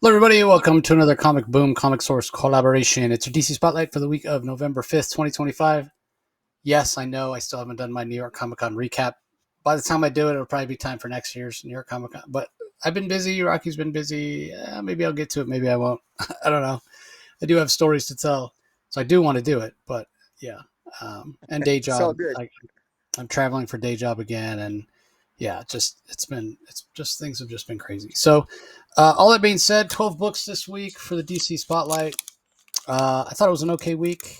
Hello, everybody. Welcome to another Comic Boom Comic Source collaboration. It's your DC Spotlight for the week of November 5th, 2025. Yes, I know I still haven't done my New York Comic Con recap. By the time I do it, it'll probably be time for next year's New York Comic Con. But I've been busy. Rocky's been busy. Maybe I'll get to it. Maybe I won't. I don't know. I do have stories to tell, so I do want to do it. But yeah, and day It's all job. good. I'm traveling for day job again, and yeah, it's just things have just been crazy. So, all that being said, 12 books this week for the DC Spotlight. I thought it was an okay week.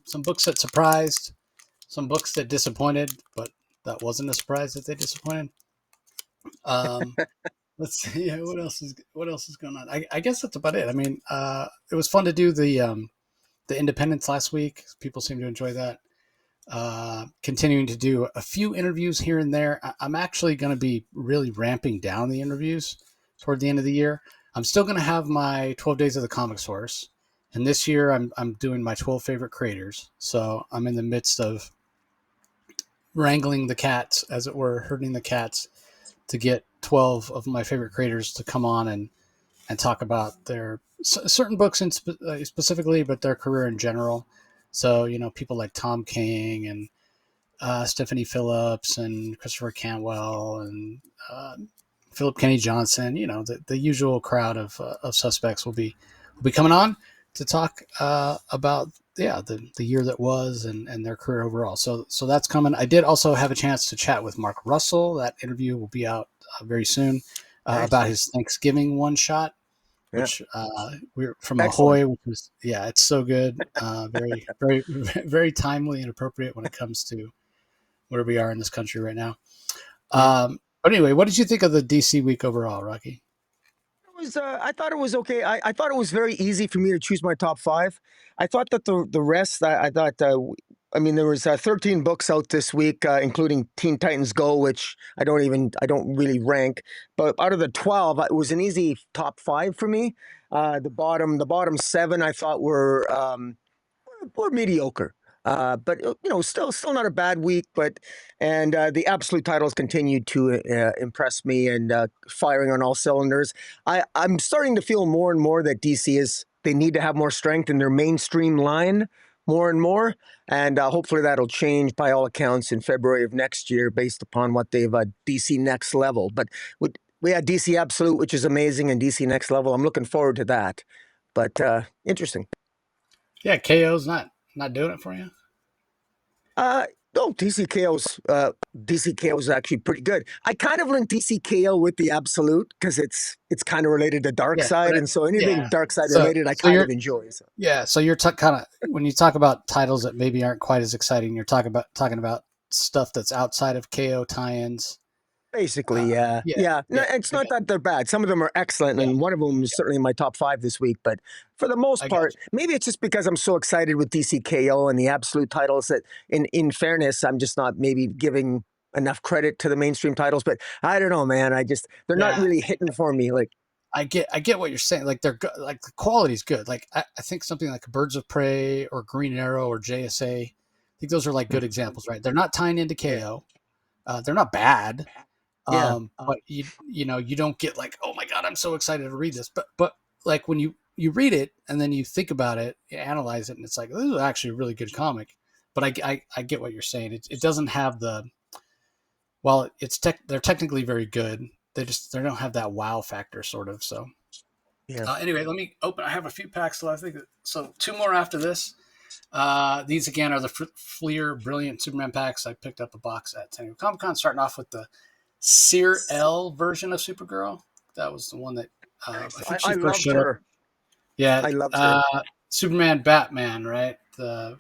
Some books that surprised, some books that disappointed, but that wasn't a surprise that they disappointed. Um, let's see. Yeah, what else is going on? I guess that's about it. I mean, it was fun to do the Independence last week. People seem to enjoy that. Continuing to do a few interviews here and there. I'm actually going to be really ramping down the interviews toward the end of the year. I'm still going to have my 12 Days of the Comic Source. And this year I'm doing my 12 favorite creators. So I'm in the midst of wrangling the cats, as it were, herding the cats to get 12 of my favorite creators to come on and talk about their certain books specifically, but their career in general. So, people like Tom King and Stephanie Phillips and Christopher Cantwell and Philip Kenny Johnson, the usual crowd of suspects will be coming on to talk about the year that was and their career overall. So that's coming. I did also have a chance to chat with Mark Russell. That interview will be out very soon Nice. about his Thanksgiving one shot, Yeah. which we're from Excellent. Ahoy, which was it's so good, very very very timely and appropriate when it comes to where we are in this country right now. But anyway, what did you think of the DC week overall, Rocky? I thought it was okay. I thought it was very easy for me to choose my top five. I thought that the rest. I thought. I mean, there was 13 books out this week, including Teen Titans Go, which I don't really rank. But out of the 12, it was an easy top five for me. The bottom seven I thought were mediocre. But still not a bad week. And the absolute titles continued to impress me and firing on all cylinders. I'm starting to feel more and more that DC they need to have more strength in their mainstream line more and more, and hopefully that'll change by all accounts in February of next year based upon what they've DC Next Level. But we had DC Absolute, which is amazing, and DC Next Level. I'm looking forward to that. But interesting. Yeah, KO's not doing it for you. Uh, no, DCKO is actually pretty good. I kind of link DCKO with the Absolute because it's kind of related to Dark Yeah, Side, but and so anything yeah. Dark Side So related, I so kind you're of enjoy. So. yeah. So you're kind of when you talk about titles that maybe aren't quite as exciting, you're talking about stuff that's outside of KO tie-ins. Basically, yeah, Yeah, yeah. No, yeah. it's I not got that they're bad. Some of them are excellent, yeah, and one of them is certainly in my top five this week. But for the most I got part, maybe it's just because I'm so excited with DCKO and the Absolute titles that, in fairness, I'm just not maybe giving enough credit to the mainstream titles. But I don't know, man. They're not yeah. really hitting for me. Like, I get what you're saying. Like they're good. Like the quality's good. Like I think something like Birds of Prey or Green Arrow or JSA. I think those are like good examples, right? They're not tying into KO. They're not bad. yeah. But you don't get like, oh my god, I'm so excited to read this. But like when you read it and then you think about it, you analyze it, and it's like this is actually a really good comic. But I get what you're saying. It doesn't have the while they're technically very good. They don't have that wow factor sort of. So Yeah. anyway, let me open. I have a few packs still. I think so. Two more after this. These again are the Fleer Brilliant Superman packs. I picked up a box at San Diego Comic Con, starting off with the Sear L version of Supergirl. That was the one that I Nice. think she I first loved showed up. her. Yeah, I loved her. Superman, Batman, right? That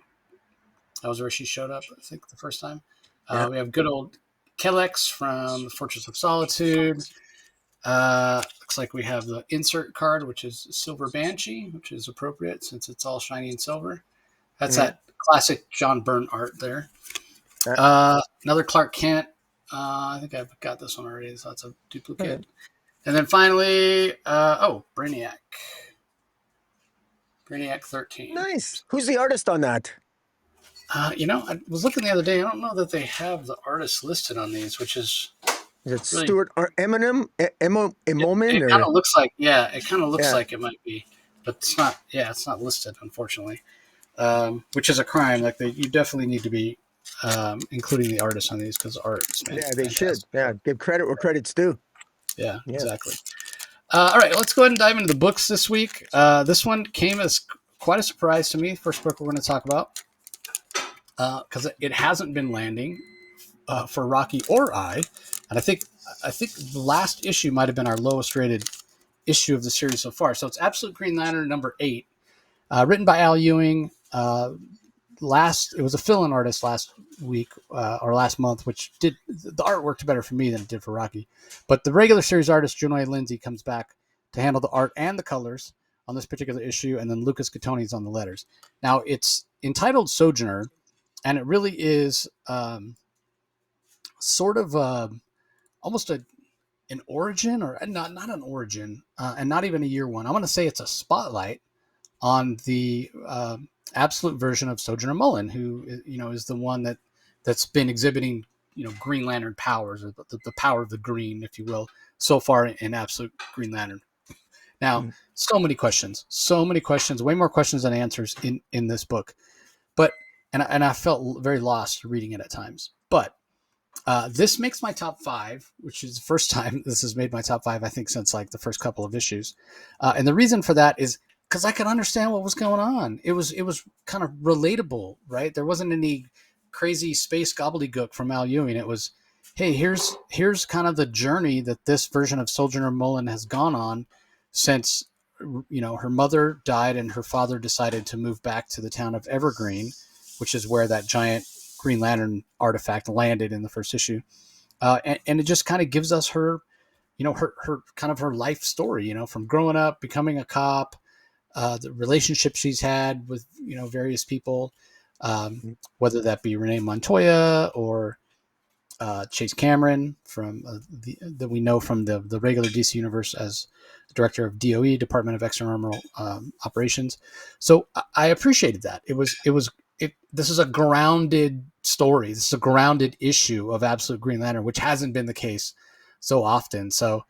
was where she showed up. I think the first time. Yeah. We have good old Kelex from the Fortress of Solitude. Looks like we have the insert card, which is Silver Banshee, which is appropriate since it's all shiny and silver. That's Yeah. that classic John Byrne art there. Another Clark Kent. I think I've got this one already, so that's a duplicate. And then finally, Brainiac. Brainiac 13. Nice. Who's the artist on that? I was looking the other day. I don't know that they have the artist listed on these, which is Is it Really, Stuart or Eminem? it Emomin kind or of looks like, yeah, it kind of looks yeah. like it might be, but it's not. Yeah, it's not listed, unfortunately, which is a crime. Like you definitely need to be including the artist on these because art is Yeah, they should. fantastic. Yeah, give credit where credit's due. Yeah, Yeah. exactly. All right, let's go ahead and dive into the books this week. This one came as quite a surprise to me. First book we're going to talk about because it hasn't been landing for Rocky or I, and I think the last issue might have been our lowest rated issue of the series so far. So it's Absolute Green Lantern #8, written by Al Ewing. It was a fill-in artist last week or last month, which did the art worked better for me than it did for Rocky. But the regular series artist Junoy Lindsay comes back to handle the art and the colors on this particular issue, and then Lucas Catoni's on the letters. Now it's entitled Sojourner, and it really is sort of almost an origin, or not an origin, and not even a year one. I want to say it's a spotlight on the absolute version of Sojourner Mullen, who is the one that's been exhibiting Green Lantern powers, or the power of the green, if you will, so far in Absolute Green Lantern. Now, Mm. so many questions, way more questions than answers in this book. But and I felt very lost reading it at times. But this makes my top 5, which is the first time this has made my top 5, I think, since like the first couple of issues. And the reason for that is because I could understand what was going on. It was kind of relatable, right? There wasn't any crazy space gobbledygook from Al Ewing. It was, hey, here's kind of the journey that this version of Sojourner Mullen has gone on since her mother died and her father decided to move back to the town of Evergreen, which is where that giant Green Lantern artifact landed in the first issue, and it just kind of gives us her, her kind of her life story, from growing up, becoming a cop, the relationship she's had with various people, whether that be Renee Montoya or Chase Cameron from that we know from the regular DC universe as director of DOE, Department of External Operations. So I appreciated that. This is a grounded story. This is a grounded issue of Absolute Green Lantern, which hasn't been the case so often. So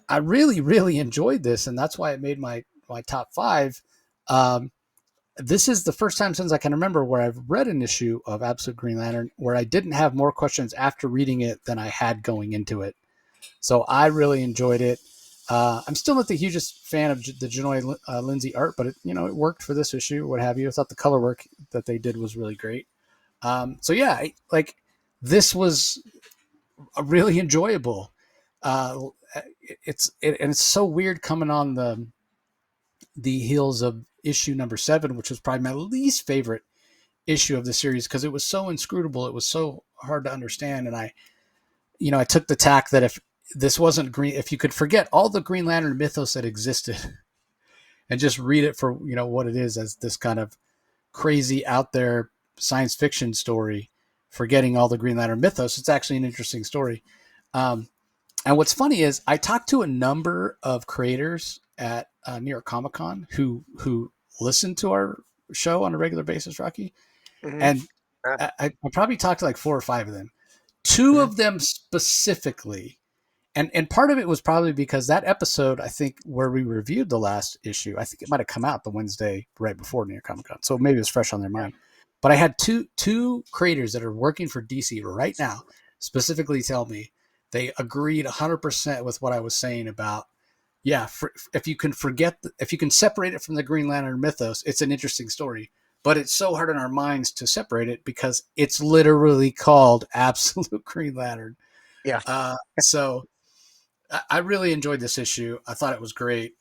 I really, really enjoyed this, and that's why it made my top 5. This is the first time since I can remember where I've read an issue of Absolute Green Lantern where I didn't have more questions after reading it than I had going into it. So I really enjoyed it. I'm still not the hugest fan of the Janoy Lindsay art, but it worked for this issue, what have you. I thought the color work that they did was really great. So yeah, this was a really enjoyable. It's so weird coming on the heels of issue #7, which was probably my least favorite issue of the series because it was so inscrutable. It was so hard to understand, and I took the tack that if this wasn't green, if you could forget all the Green Lantern mythos that existed and just read it for what it is, as this kind of crazy out there science fiction story, forgetting all the Green Lantern mythos, it's actually an interesting story. And what's funny is I talked to a number of creators at New York Comic Con who listen to our show on a regular basis, Rocky, Mm-hmm. and I probably talked to like 4 or 5 of them. Two Mm-hmm. of them specifically, and part of it was probably because that episode, I think, where we reviewed the last issue, I think it might have come out the Wednesday right before New York Comic Con, so maybe it was fresh on their mind. But I had two creators that are working for DC right now specifically tell me they agreed 100% with what I was saying about, yeah, if you can separate it from the Green Lantern mythos, it's an interesting story. But it's so hard in our minds to separate it because it's literally called Absolute Green Lantern. Yeah. So I really enjoyed this issue. I thought it was great.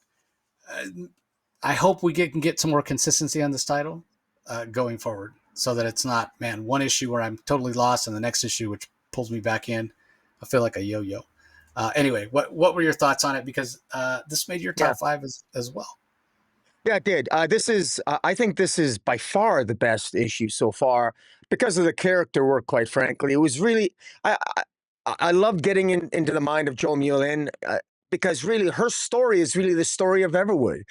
I hope we can get some more consistency on this title going forward, so that it's not, man, one issue where I'm totally lost, and the next issue which pulls me back in. I feel like a yo-yo. Anyway, what were your thoughts on it? Because this made your Yeah. top 5 as well. Yeah, it did. I think this is by far the best issue so far because of the character work, quite frankly. It was really, I love getting into the mind of Joe Mullen because really her story is really the story of Everwood.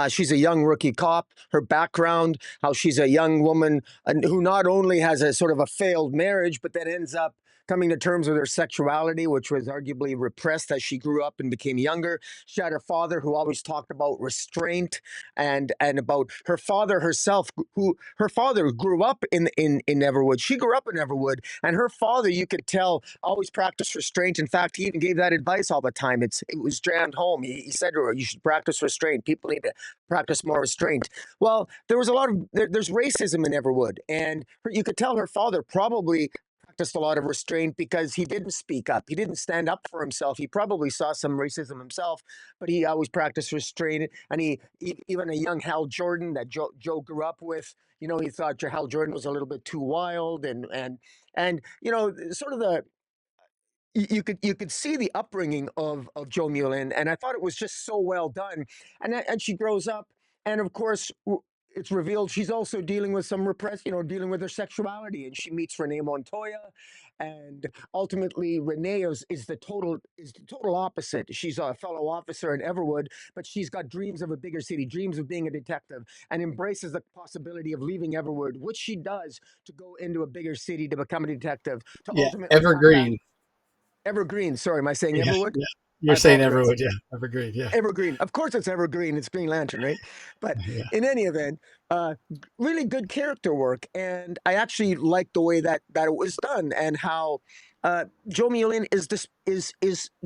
She's a young rookie cop, her background, how she's a young woman who not only has a sort of a failed marriage, but then ends up coming to terms with her sexuality, which was arguably repressed as she grew up and became younger. She had her father, who always talked about restraint and about her father herself, who her father grew up in Everwood. She grew up in Everwood, and her father, you could tell, always practiced restraint. In fact, he even gave that advice all the time. It was jammed home. He said to her, "You should practice restraint. People need to practice more restraint." Well, there was a lot of there's racism in Everwood, and you could tell her father probably practiced a lot of restraint because he didn't speak up. He didn't stand up for himself. He probably saw some racism himself, but he always practiced restraint. And even a young Hal Jordan that Joe grew up with, he thought Hal Jordan was a little bit too wild, and sort of the you could see the upbringing of Joe Mullen, and I thought it was just so well done. And she grows up, and of course, it's revealed she's also dealing with some repressed, dealing with her sexuality, and she meets Renee Montoya, and ultimately Renee is the total opposite. She's a fellow officer in Everwood, but she's got dreams of a bigger city, dreams of being a detective, and embraces the possibility of leaving Everwood, which she does, to go into a bigger city to become a detective, to Yeah, ultimately Evergreen. Evergreen. Sorry, am I saying Yeah, Everwood? yeah. I You're saying apologize. Everwood, yeah. Evergreen, yeah. Evergreen. Of course, it's Evergreen. It's Green Lantern, right? But Yeah. in any event, really good character work, and I actually like the way that it was done, and how Joe Mullen is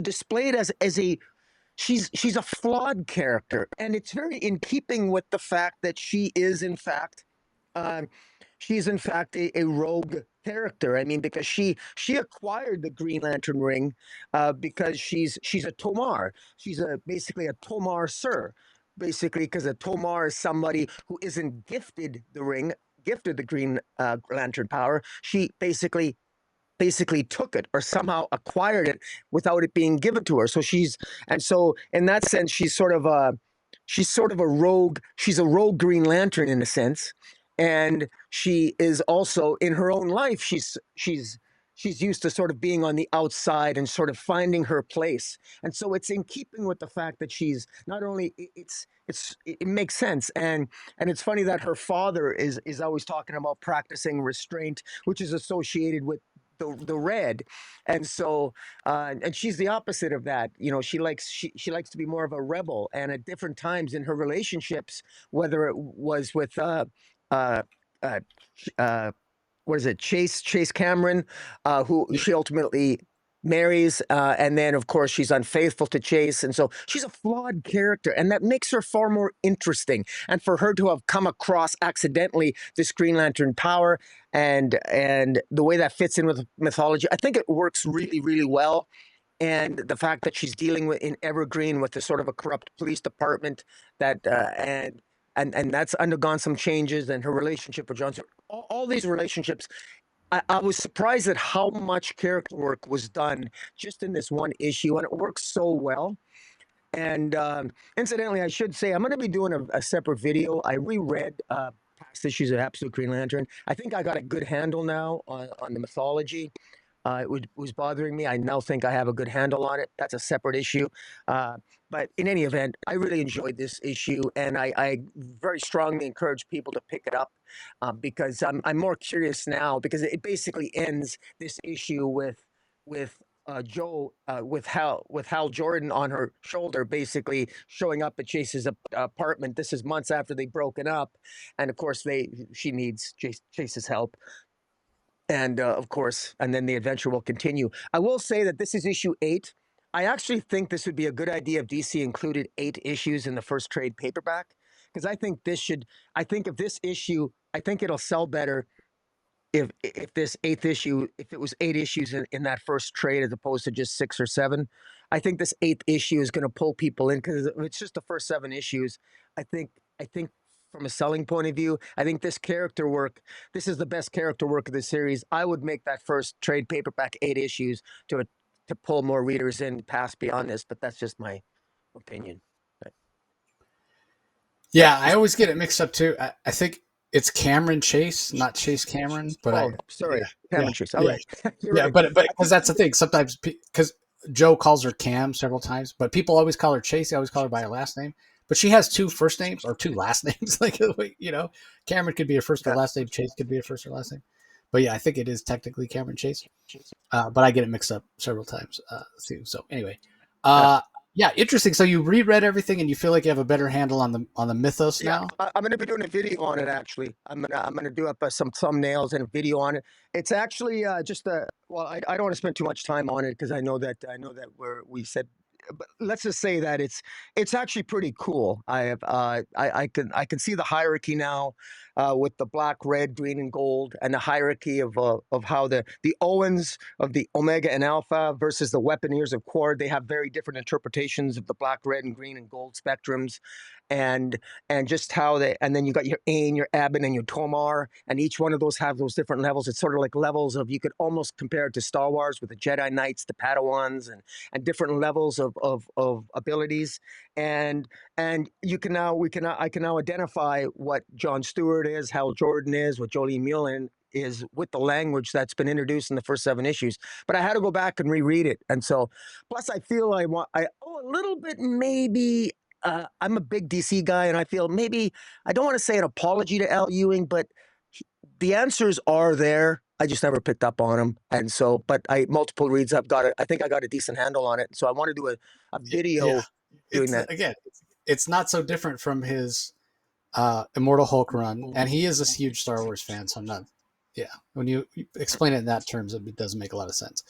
displayed as a she's a flawed character, and it's very in keeping with the fact that um, she's in fact a rogue character. I mean, because she acquired the Green Lantern ring because she's a Tomar. She's basically a Tomar Sir, basically, because a Tomar is somebody who isn't gifted the ring, gifted the Green Lantern power. She basically took it or somehow acquired it without it being given to her. So in that sense, she's sort of a rogue. She's a rogue Green Lantern in a sense, and she is also in her own life. She's used to sort of being on the outside and sort of finding her place. And so it's in keeping with the fact that she's not only it makes sense. And it's funny that her father is always talking about practicing restraint, which is associated with the red. And so and she's the opposite of that. She likes to be more of a rebel, and at different times in her relationships, whether it was with uh uh, uh what is it, Chase Cameron, who she ultimately marries, and then of course she's unfaithful to Chase, and so she's a flawed character, and that makes her far more interesting. And for her to have come across accidentally this Green Lantern power, and the way that fits in with mythology, I think it works really, really well. And the fact that she's dealing with in Evergreen with the sort of a corrupt police department that and that's undergone some changes, and her relationship with Johnson, all these relationships. I was surprised at how much character work was done just in this one issue, and it works so well. And incidentally, I should say I'm going to be doing a separate video. I reread past issues of Absolute Green Lantern. I think I got a good handle now on the mythology. Was bothering me. I now think I have a good handle on it. That's a separate issue. Uh, but in any event, I really enjoyed this issue, and I very strongly encourage people to pick it up because I'm more curious now, because it basically ends this issue with Joe with Hal Jordan on her shoulder, basically showing up at Chase's apartment. This is months after they've broken up, and of course she needs Chase's help. And of course, and then the adventure will continue. I will say that this is issue 8. I actually think this would be a good idea if DC included 8 issues in the first trade paperback, because I think if this issue, I think it'll sell better if this 8th issue, if it was 8 issues in that first trade as opposed to just 6 or 7. I think this 8th issue is going to pull people in, because if it's just the first 7 issues, I think from a selling point of view, I think this is the best character work of the series. I would make that first trade paperback 8 issues to pull more readers in past beyond this, but that's just my opinion. But, Yeah, I always get it mixed up too. I think it's Cameron Chase, not Chase Cameron, but sorry, yeah, Cameron yeah, Chase. All yeah, right, you're yeah. right. But because that's the thing, sometimes because Joe calls her Cam several times, but people always call her Chase. They always call her by her last name, but she has 2 first names or 2 last names. Like Cameron could be her first or Yeah. last name. Chase could be her first or last name. But yeah, I think it is technically Cameron Chase. But I get it mixed up several times too. So anyway, yeah, interesting. So you reread everything, and you feel like you have a better handle on the mythos now. I'm going to be doing a video on it. Actually, I'm gonna do up some thumbnails and a video on it. It's actually just a well, I don't want to spend too much time on it because I know that we said. But let's just say that it's actually pretty cool. I can see the hierarchy now with the black, red, green, and gold, and the hierarchy of how the Owens of the Omega and Alpha versus the Weaponeers of Cord. They have very different interpretations of the black, red, and green and gold spectrums, and just how they. And then you got your Ain, your Abin, and your Tomar, and each one of those have those different levels. It's sort of like levels of, you could almost compare it to Star Wars with the Jedi Knights, the Padawans, and different levels of abilities. And you can now I can now identify what John Stewart is, Hal Jordan is, what Jolene Mullen is, with the language that's been introduced in the first 7 issues. But I had to go back and reread it, and so plus I feel I owe a little bit, maybe. I'm a big DC guy, and I feel maybe I don't want to say an apology to Al Ewing, but the answers are there. I just never picked up on them, and so. But multiple reads. I think I got a decent handle on it. So I want to do a video Yeah, doing it's that. again, it's not so different from his Immortal Hulk run, and he is a huge Star Wars fan. So I'm not. Yeah, when you explain it in that terms, it doesn't make a lot of sense.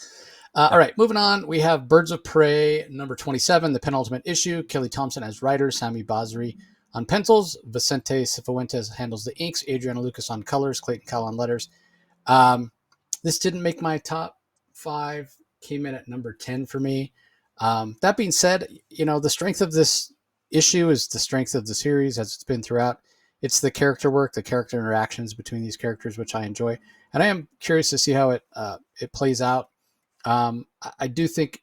All right, moving on. We have Birds of Prey number 27, the penultimate issue. Kelly Thompson as writer, Sami Basri on pencils, Vicente Cifuentes handles the inks, Adriana Lucas on colors, Clayton Cowell on letters. This didn't make my top 5, came in at number 10 for me. That being said, the strength of this issue is the strength of the series as it's been throughout. It's the character work, the character interactions between these characters, which I enjoy. And I am curious to see how it plays out. I think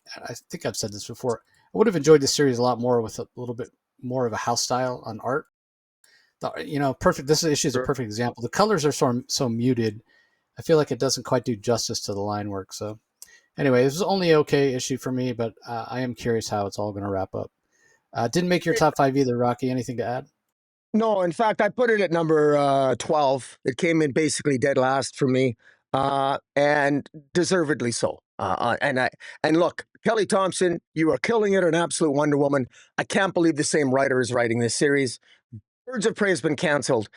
I've said this before. I would have enjoyed this series a lot more with a little bit more of a house style on art. Perfect. This issue is a perfect example. The colors are so muted. I feel like it doesn't quite do justice to the line work. So anyway, this was only an okay issue for me, but I am curious how it's all going to wrap up. Didn't make your top 5 either, Rocky. Anything to add? No, in fact, I put it at number 12. It came in basically dead last for me, and deservedly so. And look, Kelly Thompson, you are killing it, an absolute Wonder Woman. I can't believe the same writer is writing this series. Birds of Prey has been canceled.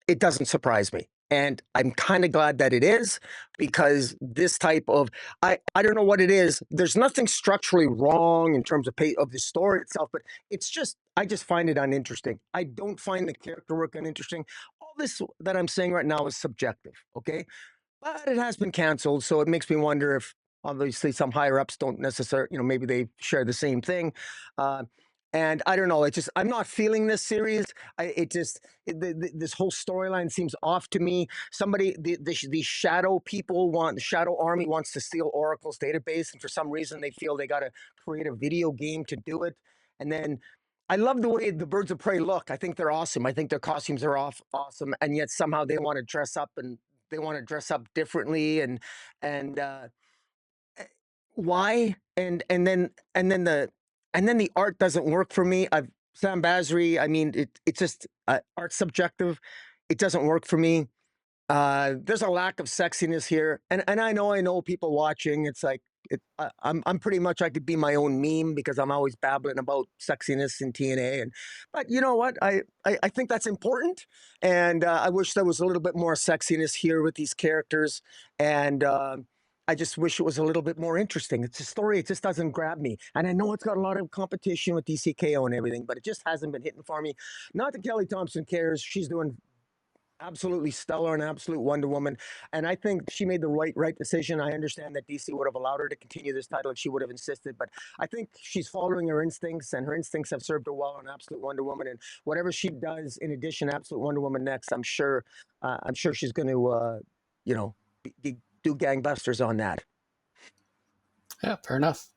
It doesn't surprise me. And I'm kind of glad that it is, because this type of I don't know what it is. There's nothing structurally wrong in terms of the story itself, but it's just I just find it uninteresting. I don't find the character work uninteresting. All this that I'm saying right now is subjective, okay? But it has been canceled, so it makes me wonder if obviously some higher ups don't necessarily, maybe they share the same thing. Uh, and I don't know. I'm not feeling this series. This whole storyline seems off to me. The shadow people the shadow army wants to steal Oracle's database, and for some reason they feel they got to create a video game to do it. And then I love the way the Birds of Prey look. I think they're awesome. I think their costumes are awesome, and yet somehow they want to dress up differently, and why? And then the art doesn't work for me. Sam Basri. I mean, it's just art subjective. It doesn't work for me. There's a lack of sexiness here, and I know people watching. It's like I'm pretty much, I could be my own meme because I'm always babbling about sexiness in TNA. But you know what? I think that's important, and I wish there was a little bit more sexiness here with these characters, and I just wish it was a little bit more interesting. It's a story, it just doesn't grab me, and I know it's got a lot of competition with DCKO and everything, but it just hasn't been hitting for me. Not that Kelly Thompson cares; she's doing absolutely stellar, an absolute Wonder Woman, and I think she made the right decision. I understand that DC would have allowed her to continue this title if she would have insisted, but I think she's following her instincts, and her instincts have served her well on Absolute Wonder Woman. And whatever she does in addition, Absolute Wonder Woman next, I'm sure she's going to, do gangbusters on that. Yeah, fair enough.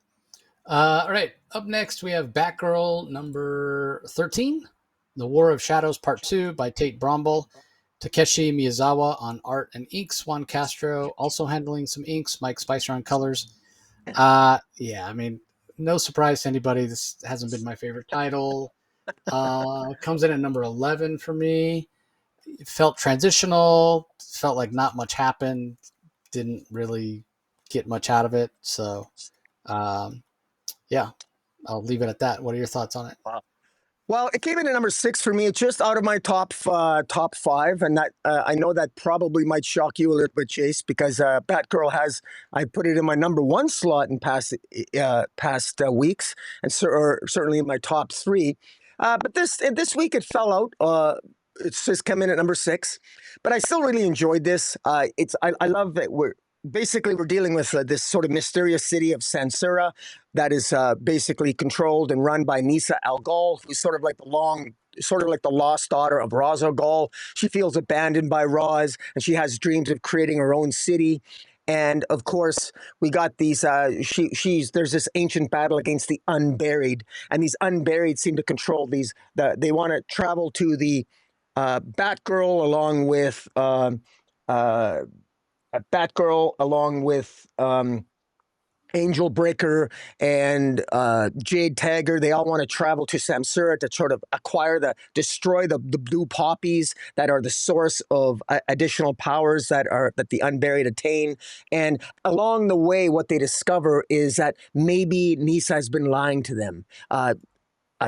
All right, up next we have Batgirl number 13, The War of Shadows Part 2 by Tate Bombal. Takeshi Miyazawa on art and inks. Juan Castro also handling some inks. Mike Spicer on colors. Yeah, I mean, no surprise to anybody. This hasn't been my favorite title. Comes in at number 11 for me. It felt transitional. Felt like not much happened. didn't really get much out of it. So, yeah, I'll leave it at that. What are your thoughts on it? Well, it came in at number 6 for me. It's just out of my top 5, and that I know that probably might shock you a little bit, Chase, because Batgirl I put it in my number 1 slot in past weeks, and certainly in my top 3. But this week it fell out. It's just come in at number 6, but I still really enjoyed this. I love that we're dealing with this sort of mysterious city of Sansura that is basically controlled and run by Nisa Al Ghul, who's sort of like the lost daughter of Ra's al Ghul. She feels abandoned by Ra's, and she has dreams of creating her own city. And of course, we got these. There's this ancient battle against the Unburied, and these Unburied seem to control these. They want to travel to the Batgirl along with. Batgirl along with Angel Breaker and Jade Tagger. They all want to travel to Samsura to sort of destroy the blue poppies that are the source of additional powers that the Unburied attain. And along the way, what they discover is that maybe Nisa has been lying to them.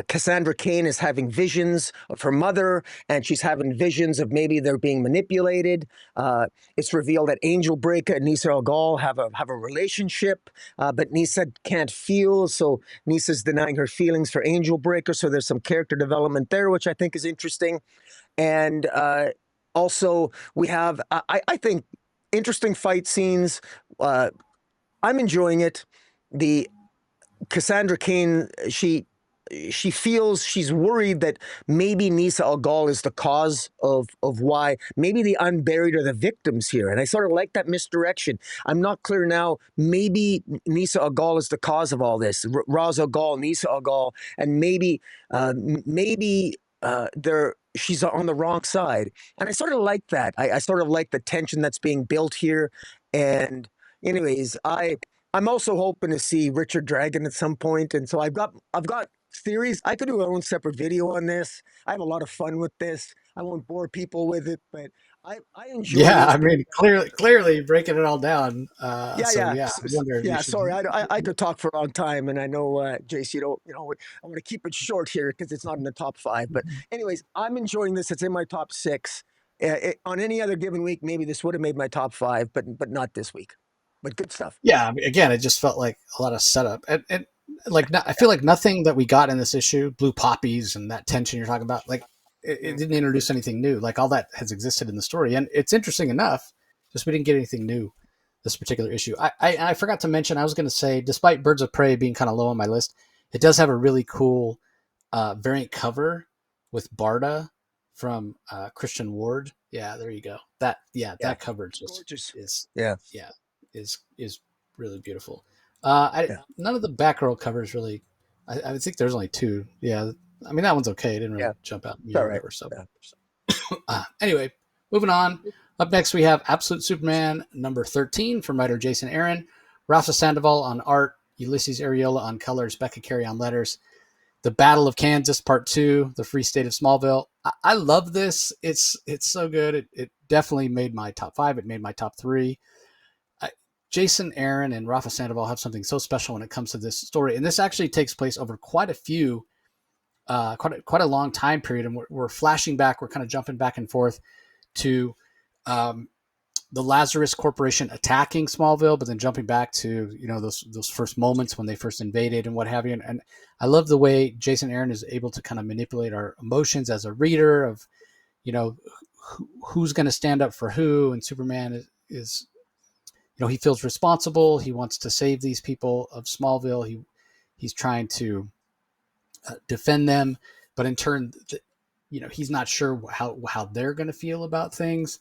Cassandra Cain is having visions of her mother, and she's having visions of maybe they're being manipulated. It's revealed that Angel Breaker and Nisa Al Ghul have a relationship, but Nisa can't feel, so Nisa's denying her feelings for Angel Breaker. So there's some character development there, which I think is interesting. And also, we have, I think, interesting fight scenes. I'm enjoying it. The Cassandra Cain, she feels she's worried that maybe Nisa Al Ghul is the cause of why. Maybe the Unburied are the victims here. And I sort of like that misdirection. I'm not clear now. Maybe Nisa Al Ghul is the cause of all this. Ra's al Ghul, Nisa Al Ghul, and maybe she's on the wrong side. And I sort of like that. I sort of like the tension that's being built here. And anyways, I'm also hoping to see Richard Dragon at some point. And so I've got theories. I could do my own separate video on this. I have a lot of fun with this. I won't bore people with it, but I enjoy it. Yeah, I mean, clearly breaking it all down. I wonder if you should... Sorry, I could talk for a long time, and I know, Jace, I want to keep it short here because it's not in the top 5. But anyways, I'm enjoying this. It's in my top 6. On any other given week, maybe this would have made my top 5, but not this week. But good stuff. Yeah, I mean, again, it just felt like a lot of setup, and I feel like nothing that we got in this issue, blue poppies and that tension you're talking about, like it didn't introduce anything new. Like all that has existed in the story, and it's interesting enough. Just we didn't get anything new this particular issue. I forgot to mention. I was going to say, despite Birds of Prey being kind of low on my list, it does have a really cool variant cover with Barda from Christian Ward. Yeah, there you go. That cover just is really beautiful. None of the Batgirl covers really. I think there's only 2. Yeah, I mean that one's okay. It didn't really jump out. Whatever. So, anyway, moving on. Up next, we have Absolute Superman number 13 from writer Jason Aaron, Rafa Sandoval on art, Ulysses Areola on colors, Becca Carey on letters. The Battle of Kansas Part 2, The Free State of Smallville. I love this. It's so good. It definitely made my top 5. It made my top 3. Jason Aaron and Rafa Sandoval have something so special when it comes to this story. And this actually takes place over quite a long time period. And we're flashing back. We're kind of jumping back and forth to the Lazarus Corporation attacking Smallville, but then jumping back to, those first moments when they first invaded and what have you. And I love the way Jason Aaron is able to kind of manipulate our emotions as a reader of, who's going to stand up for who. And Superman is he feels responsible. He wants to save these people of Smallville. He's trying to defend them, but in turn, he's not sure how they're going to feel about things.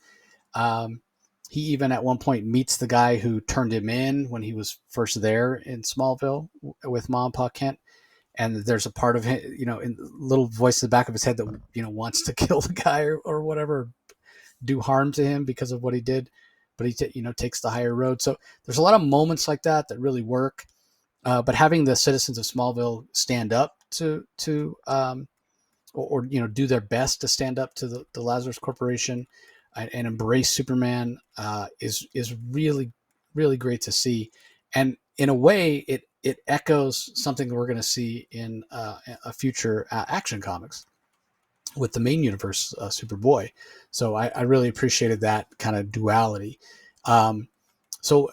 He even at one point meets the guy who turned him in when he was first there in Smallville with Mom and Pa Kent. And there's a part of him, in little voice in the back of his head that, wants to kill the guy or whatever, do harm to him because of what he did. But he takes the higher road. So there's a lot of moments like that really work. But having the citizens of Smallville stand up to do their best to stand up to the Lazarus Corporation, and embrace Superman is really, really great to see. And in a way, it echoes something we're going to see in a future Action Comics with the main universe, Superboy. So I really appreciated that kind of duality. So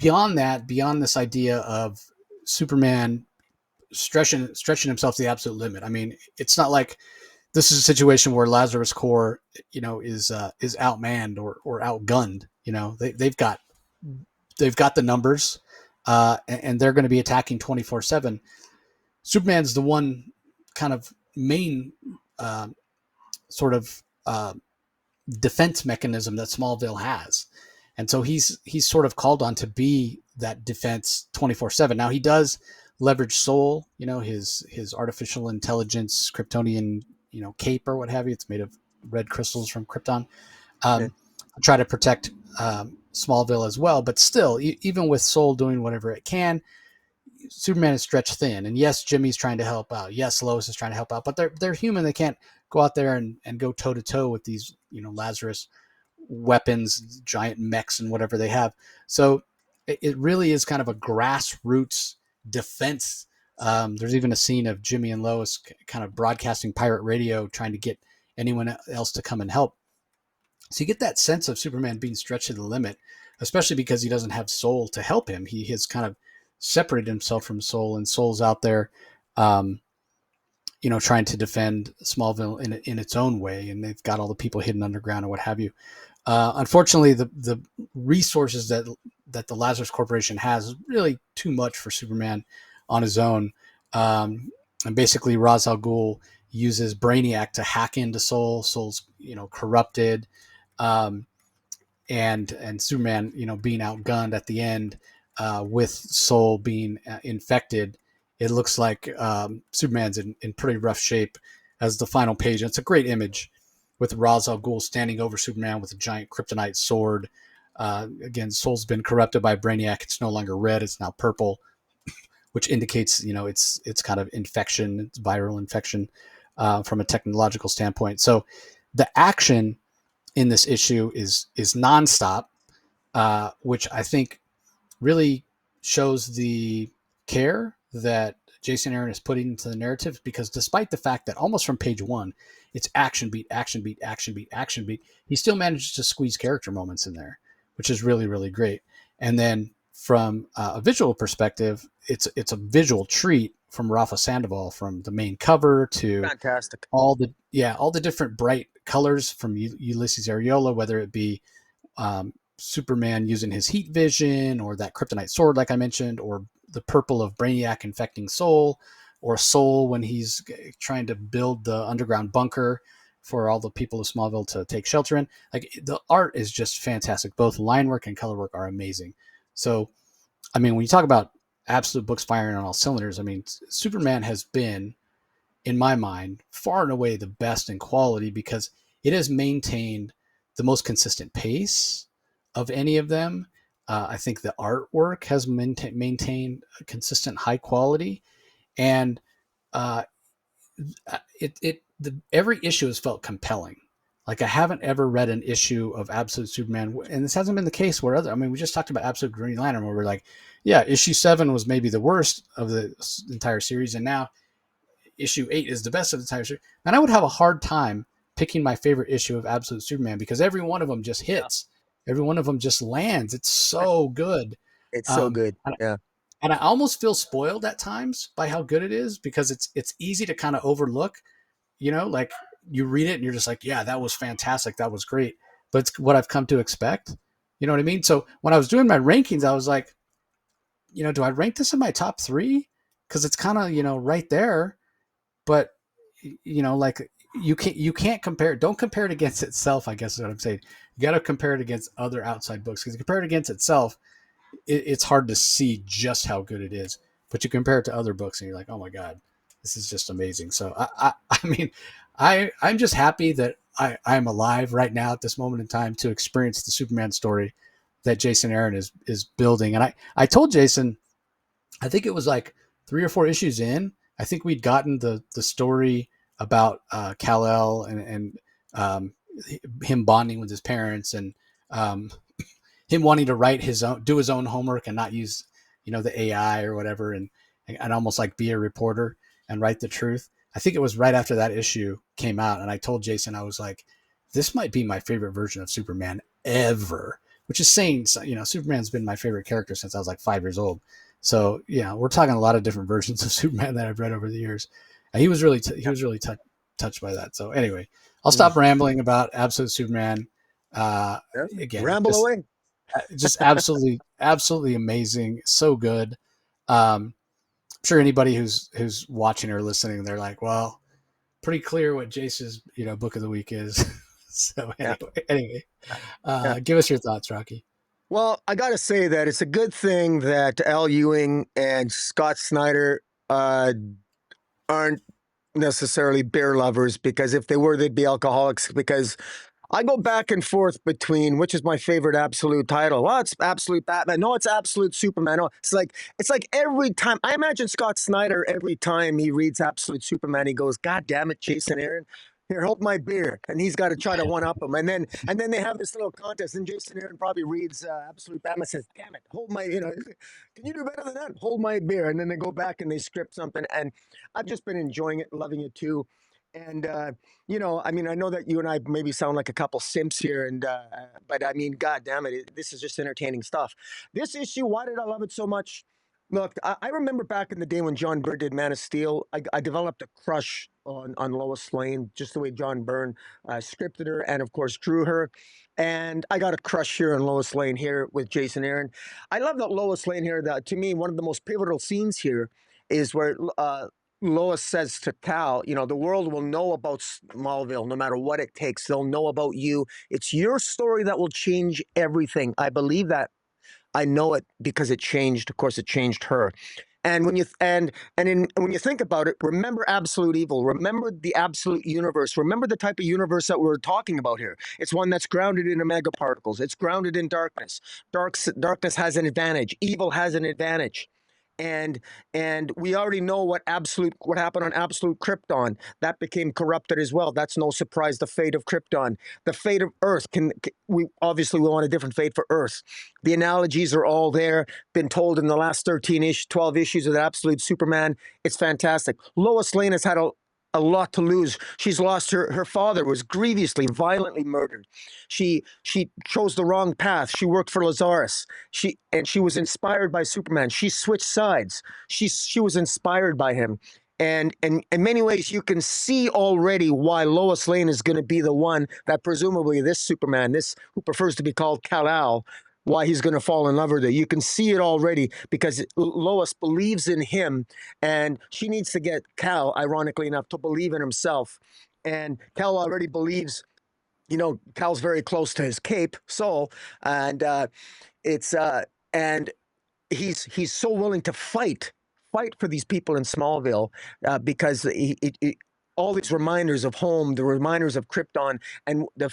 beyond that, beyond this idea of Superman stretching himself to the absolute limit. I mean, it's not like this is a situation where Lazarus Corps, is outmanned or outgunned. They've got the numbers, and they're going to be attacking 24/7. Superman's the one kind of main sort of defense mechanism that Smallville has, and so he's sort of called on to be that defense 24/7. Now he does leverage Soul, his artificial intelligence Kryptonian, cape or what have you. It's made of red crystals from Krypton. Try to protect Smallville as well, but still, even with Soul doing whatever it can, Superman is stretched thin. And yes, Jimmy's trying to help out. Yes, Lois is trying to help out, but they're human. They can't go out there and go toe to toe with these, Lazarus weapons, giant mechs, and whatever they have. So it really is kind of a grassroots defense. There's even a scene of Jimmy and Lois kind of broadcasting pirate radio, trying to get anyone else to come and help. So you get that sense of Superman being stretched to the limit, especially because he doesn't have Soul to help him. He has kind of separated himself from Soul, and Soul's out there, trying to defend Smallville in its own way. And they've got all the people hidden underground and what have you. Unfortunately, the resources that the Lazarus Corporation has is really too much for Superman on his own. And basically, Ra's al Ghul uses Brainiac to hack into Soul. Soul's, corrupted. And Superman, being outgunned at the end, with Soul being infected, it looks like Superman's in pretty rough shape as the final page. And it's a great image with Ra's al Ghul standing over Superman with a giant kryptonite sword. Again, Soul's been corrupted by Brainiac. It's no longer red; it's now purple, which indicates it's kind of infection, it's viral infection from a technological standpoint. So the action in this issue is nonstop, which I think really shows the care that Jason Aaron is putting into the narrative, because despite the fact that almost from page one, it's action beat, action beat, action beat, action beat, he still manages to squeeze character moments in there, which is really, really great. And then from a visual perspective, it's a visual treat from Rafa Sandoval, from the main cover to fantastic, all the different bright colors from Ulysses Areola, whether it be Superman using his heat vision, or that kryptonite sword, like I mentioned, or the purple of Brainiac infecting Soul, or Soul when he's trying to build the underground bunker for all the people of Smallville to take shelter in. Like, the art is just fantastic. Both line work and color work are amazing. So, I mean, when you talk about absolute books firing on all cylinders, I mean, Superman has been, in my mind, far and away the best in quality, because it has maintained the most consistent pace of any of them. I think the artwork has maintained a consistent high quality, and every issue has felt compelling. Like, I haven't ever read an issue of Absolute Superman, and this hasn't been the case where we just talked about Absolute Green Lantern, where we're like, yeah, issue 7 was maybe the worst of the entire series, and now issue 8 is the best of the entire series. And I would have a hard time picking my favorite issue of Absolute Superman, because every one of them just hits. Yeah. Every one of them just lands. It's so good. It's so good. Yeah. And I almost feel spoiled at times by how good it is, because it's easy to kind of overlook, like you read it and you're just like, yeah, that was fantastic. That was great. But it's what I've come to expect. You know what I mean? So when I was doing my rankings, I was like, do I rank this in my top 3? Because it's kind of, right there. But, like, you can't compare. Don't compare it against itself, I guess is what I'm saying. You got to compare it against other outside books, because you compare it against itself, it's hard to see just how good it is. But you compare it to other books and you're like, oh my God, this is just amazing. So I mean, I'm just happy that I'm alive right now at this moment in time to experience the Superman story that Jason Aaron is building. And I told Jason, I think it was like 3 or 4 issues in, I think we'd gotten the story about Kal-El and him bonding with his parents, and him wanting to do his own homework and not use, the AI or whatever, and almost like be a reporter and write the truth. I think it was right after that issue came out, and I told Jason, I was like, this might be my favorite version of Superman ever, which is saying, Superman's been my favorite character since I was like 5 years old. So we're talking a lot of different versions of Superman that I've read over the years. And he was really touched by that. So anyway, I'll stop rambling about Absolute Superman. Again, ramble away. Just absolutely, absolutely amazing. So good. I'm sure anybody who's watching or listening, they're like, well, pretty clear what Jace's, book of the week is. So anyway, give us your thoughts, Rocky. Well, I got to say that it's a good thing that Al Ewing and Scott Snyder aren't necessarily beer lovers, because if they were, they'd be alcoholics, because I go back and forth between which is my favorite Absolute title. Well, it's Absolute Batman. No, it's Absolute Superman. No, it's like every time. I imagine Scott Snyder, every time he reads Absolute Superman, he goes, "God damn it, Jason Aaron. Here, hold my beer," and he's got to try to one up him. And then they have this little contest, and Jason Aaron probably reads Absolute Batman, says, "Damn it, hold my, can you do better than that? Hold my beer." And then they go back and they script something, and I've just been enjoying it, loving it too. And I mean, I know that you and I maybe sound like a couple simps here, but I mean, God damn it, this is just entertaining stuff. This issue, why did I love it so much? Look, I remember back in the day when John Byrne did Man of Steel, I developed a crush on Lois Lane, just the way John Byrne scripted her and, of course, drew her. And I got a crush here on Lois Lane here with Jason Aaron. I love that Lois Lane here. That, to me, one of the most pivotal scenes here is where Lois says to Cal, the world will know about Smallville no matter what it takes. They'll know about you. It's your story that will change everything. I believe that. I know it because it changed. Of course, it changed her. And when you when you think about it, remember absolute evil. Remember the absolute universe. Remember the type of universe that we're talking about here. It's one that's grounded in omega particles. It's grounded in darkness. Darkness has an advantage. Evil has an advantage. And we already know what happened on Absolute Krypton. That became corrupted as well. That's no surprise. The fate of Krypton, the fate of Earth. We want a different fate for Earth. The analogies are all there. Been told in the last 12 issues of the Absolute Superman. It's fantastic. Lois Lane has had a lot to lose. She's lost her father was grievously, violently murdered. She chose the wrong path. She worked for Lazarus. She was inspired by Superman. She switched sides. She was inspired by him. And in many ways, you can see already why Lois Lane is going to be the one that presumably this Superman, this who prefers to be called Kal-El, why he's going to fall in love with her. You can see it already because Lois believes in him, and she needs to get Cal, ironically enough, to believe in himself. And Cal already believes, Cal's very close to his cape, Soul, and and he's so willing to fight for these people in Smallville because all these reminders of home, the reminders of Krypton, and the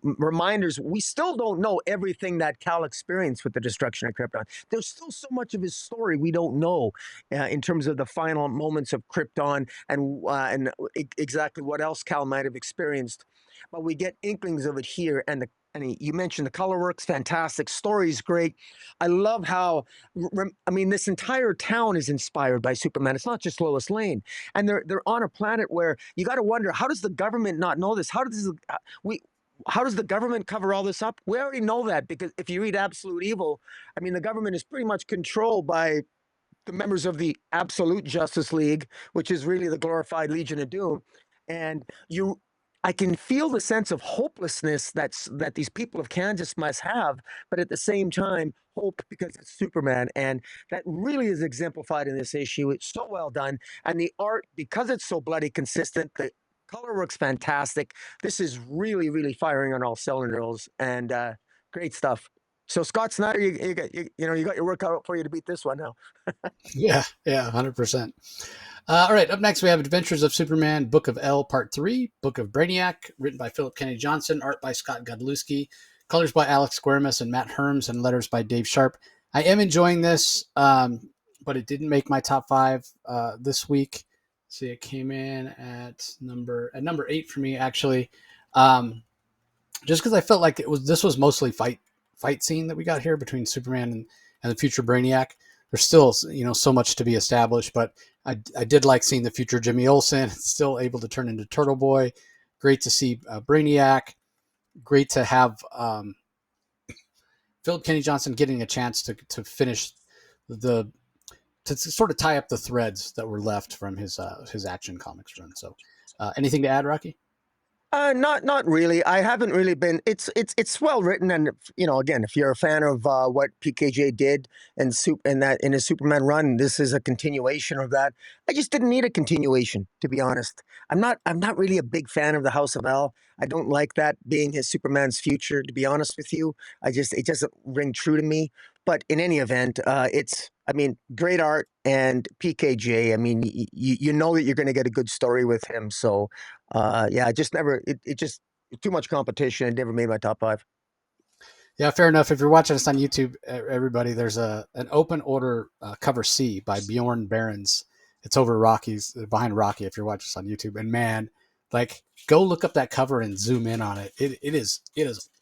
reminders, we still don't know everything that Cal experienced with the destruction of Krypton. There's still so much of his story we don't know in terms of the final moments of Krypton and exactly what else Cal might have experienced. But we get inklings of it here, and you mentioned the color work's fantastic, story's great. I love how, this entire town is inspired by Superman. It's not just Lois Lane, and they're on a planet where you got to wonder, how does the government not know this? How does the government cover all this up? We already know that because if you read Absolute Evil, the government is pretty much controlled by the members of the Absolute Justice League, which is really the glorified Legion of Doom, and I can feel the sense of hopelessness that these people of Kansas must have, but at the same time, hope because it's Superman. And that really is exemplified in this issue. It's so well done. And the art, because it's so bloody consistent, the color work's fantastic. This is really, really firing on all cylinders, and great stuff. So Scott Snyder, you got your work cut out for you to beat this one now. Yeah, 100%. All right, up next we have Adventures of Superman, Book of L, Part 3, Book of Brainiac, written by Phillip Kennedy Johnson, art by Scott Godlewski, colors by Alex Guermas and Matt Herms, and letters by Dave Sharp. I am enjoying this, but it didn't make my top 5 this week. See, it came in at number 8 for me, actually. just because I felt like this was mostly fight scene that we got here between Superman and the future Brainiac. There's still so much to be established, but I did like seeing the future Jimmy Olsen still able to turn into Turtle Boy. Great to see Brainiac. Great to have Philip Kenny Johnson getting a chance to finish the to sort of tie up the threads that were left from his Action Comics run. So, anything to add, Rocky? Not really. I haven't really been. It's well written, and again, if you're a fan of what PKJ did and that in his Superman run, this is a continuation of that. I just didn't need a continuation, to be honest. I'm not really a big fan of the House of L. I don't like that being his Superman's future. To be honest with you, it doesn't ring true to me. But in any event, I mean, great art and PKJ. I mean, you know that you're going to get a good story with him. So yeah, I just never, it just too much competition. It never made my top five. Yeah, fair enough. If you're watching us on YouTube, everybody, there's an open order cover C by Bjorn Barons. It's over Rocky's behind Rocky. If you're watching us on YouTube, and man, like go look up that cover and zoom in on it. It is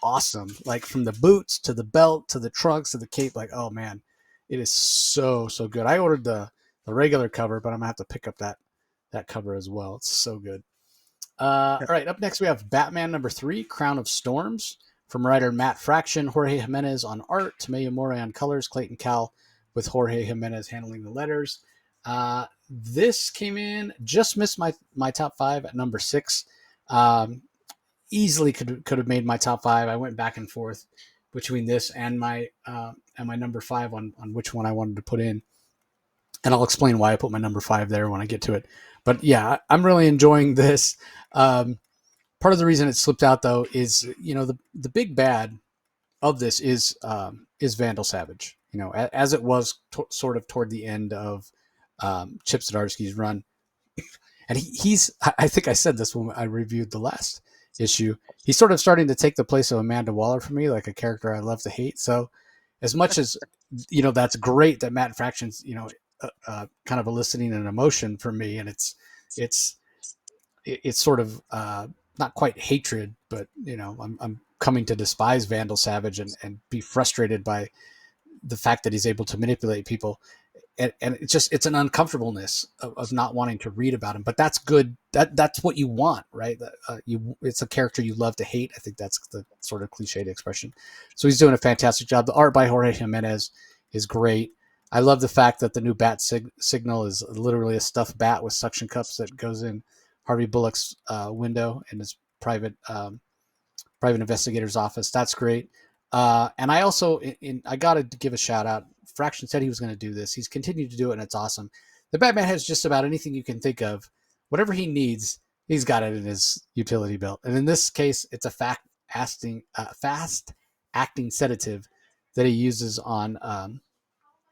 awesome. Like from the boots to the belt to the trunks to the cape. Like oh man, it is so good. I ordered the regular cover, but I'm gonna have to pick up that cover as well. It's so good. All right, up next we have Batman #3, Crown of Storms, from writer Matt Fraction, Jorge Jimenez on art, Tomeo Mora on colors, Clayton Cowell with Jorge Jimenez handling the letters. This came in, just missed my top five at #6. Easily could have made my top five. I went back and forth between this and my #5 on which one I wanted to put in, and I'll explain why I put my #5 there when I get to it. But yeah, I'm really enjoying this. Part of the reason it slipped out though is the big bad of this is Vandal Savage. As it was sort of toward the end of Chip Zdarsky's run, and he's I think I said this when I reviewed the last kind of starting to take the place of Amanda Waller for me, like a character I love to hate. So as much as that's great that Matt Fraction's kind of eliciting an emotion from me, and it's sort of not quite hatred, but I'm coming to despise Vandal Savage and be frustrated by the fact that he's able to manipulate people, and it's an uncomfortableness of not wanting to read about him. But that's good. That's what you want, right? It's a character you love to hate. I think that's the sort of cliched expression. So he's doing a fantastic job. The art by Jorge Jimenez is great. I love the fact that the new bat signal is literally a stuffed bat with suction cups that goes in Harvey Bullock's window in his private investigator's office. That's great. And I also, I got to give a shout out. Fraction said he was going to do this. He's continued to do it, and it's awesome. The Batman has just about anything you can think of. Whatever he needs, he's got it in his utility belt. And in this case, it's a fast acting sedative that he uses on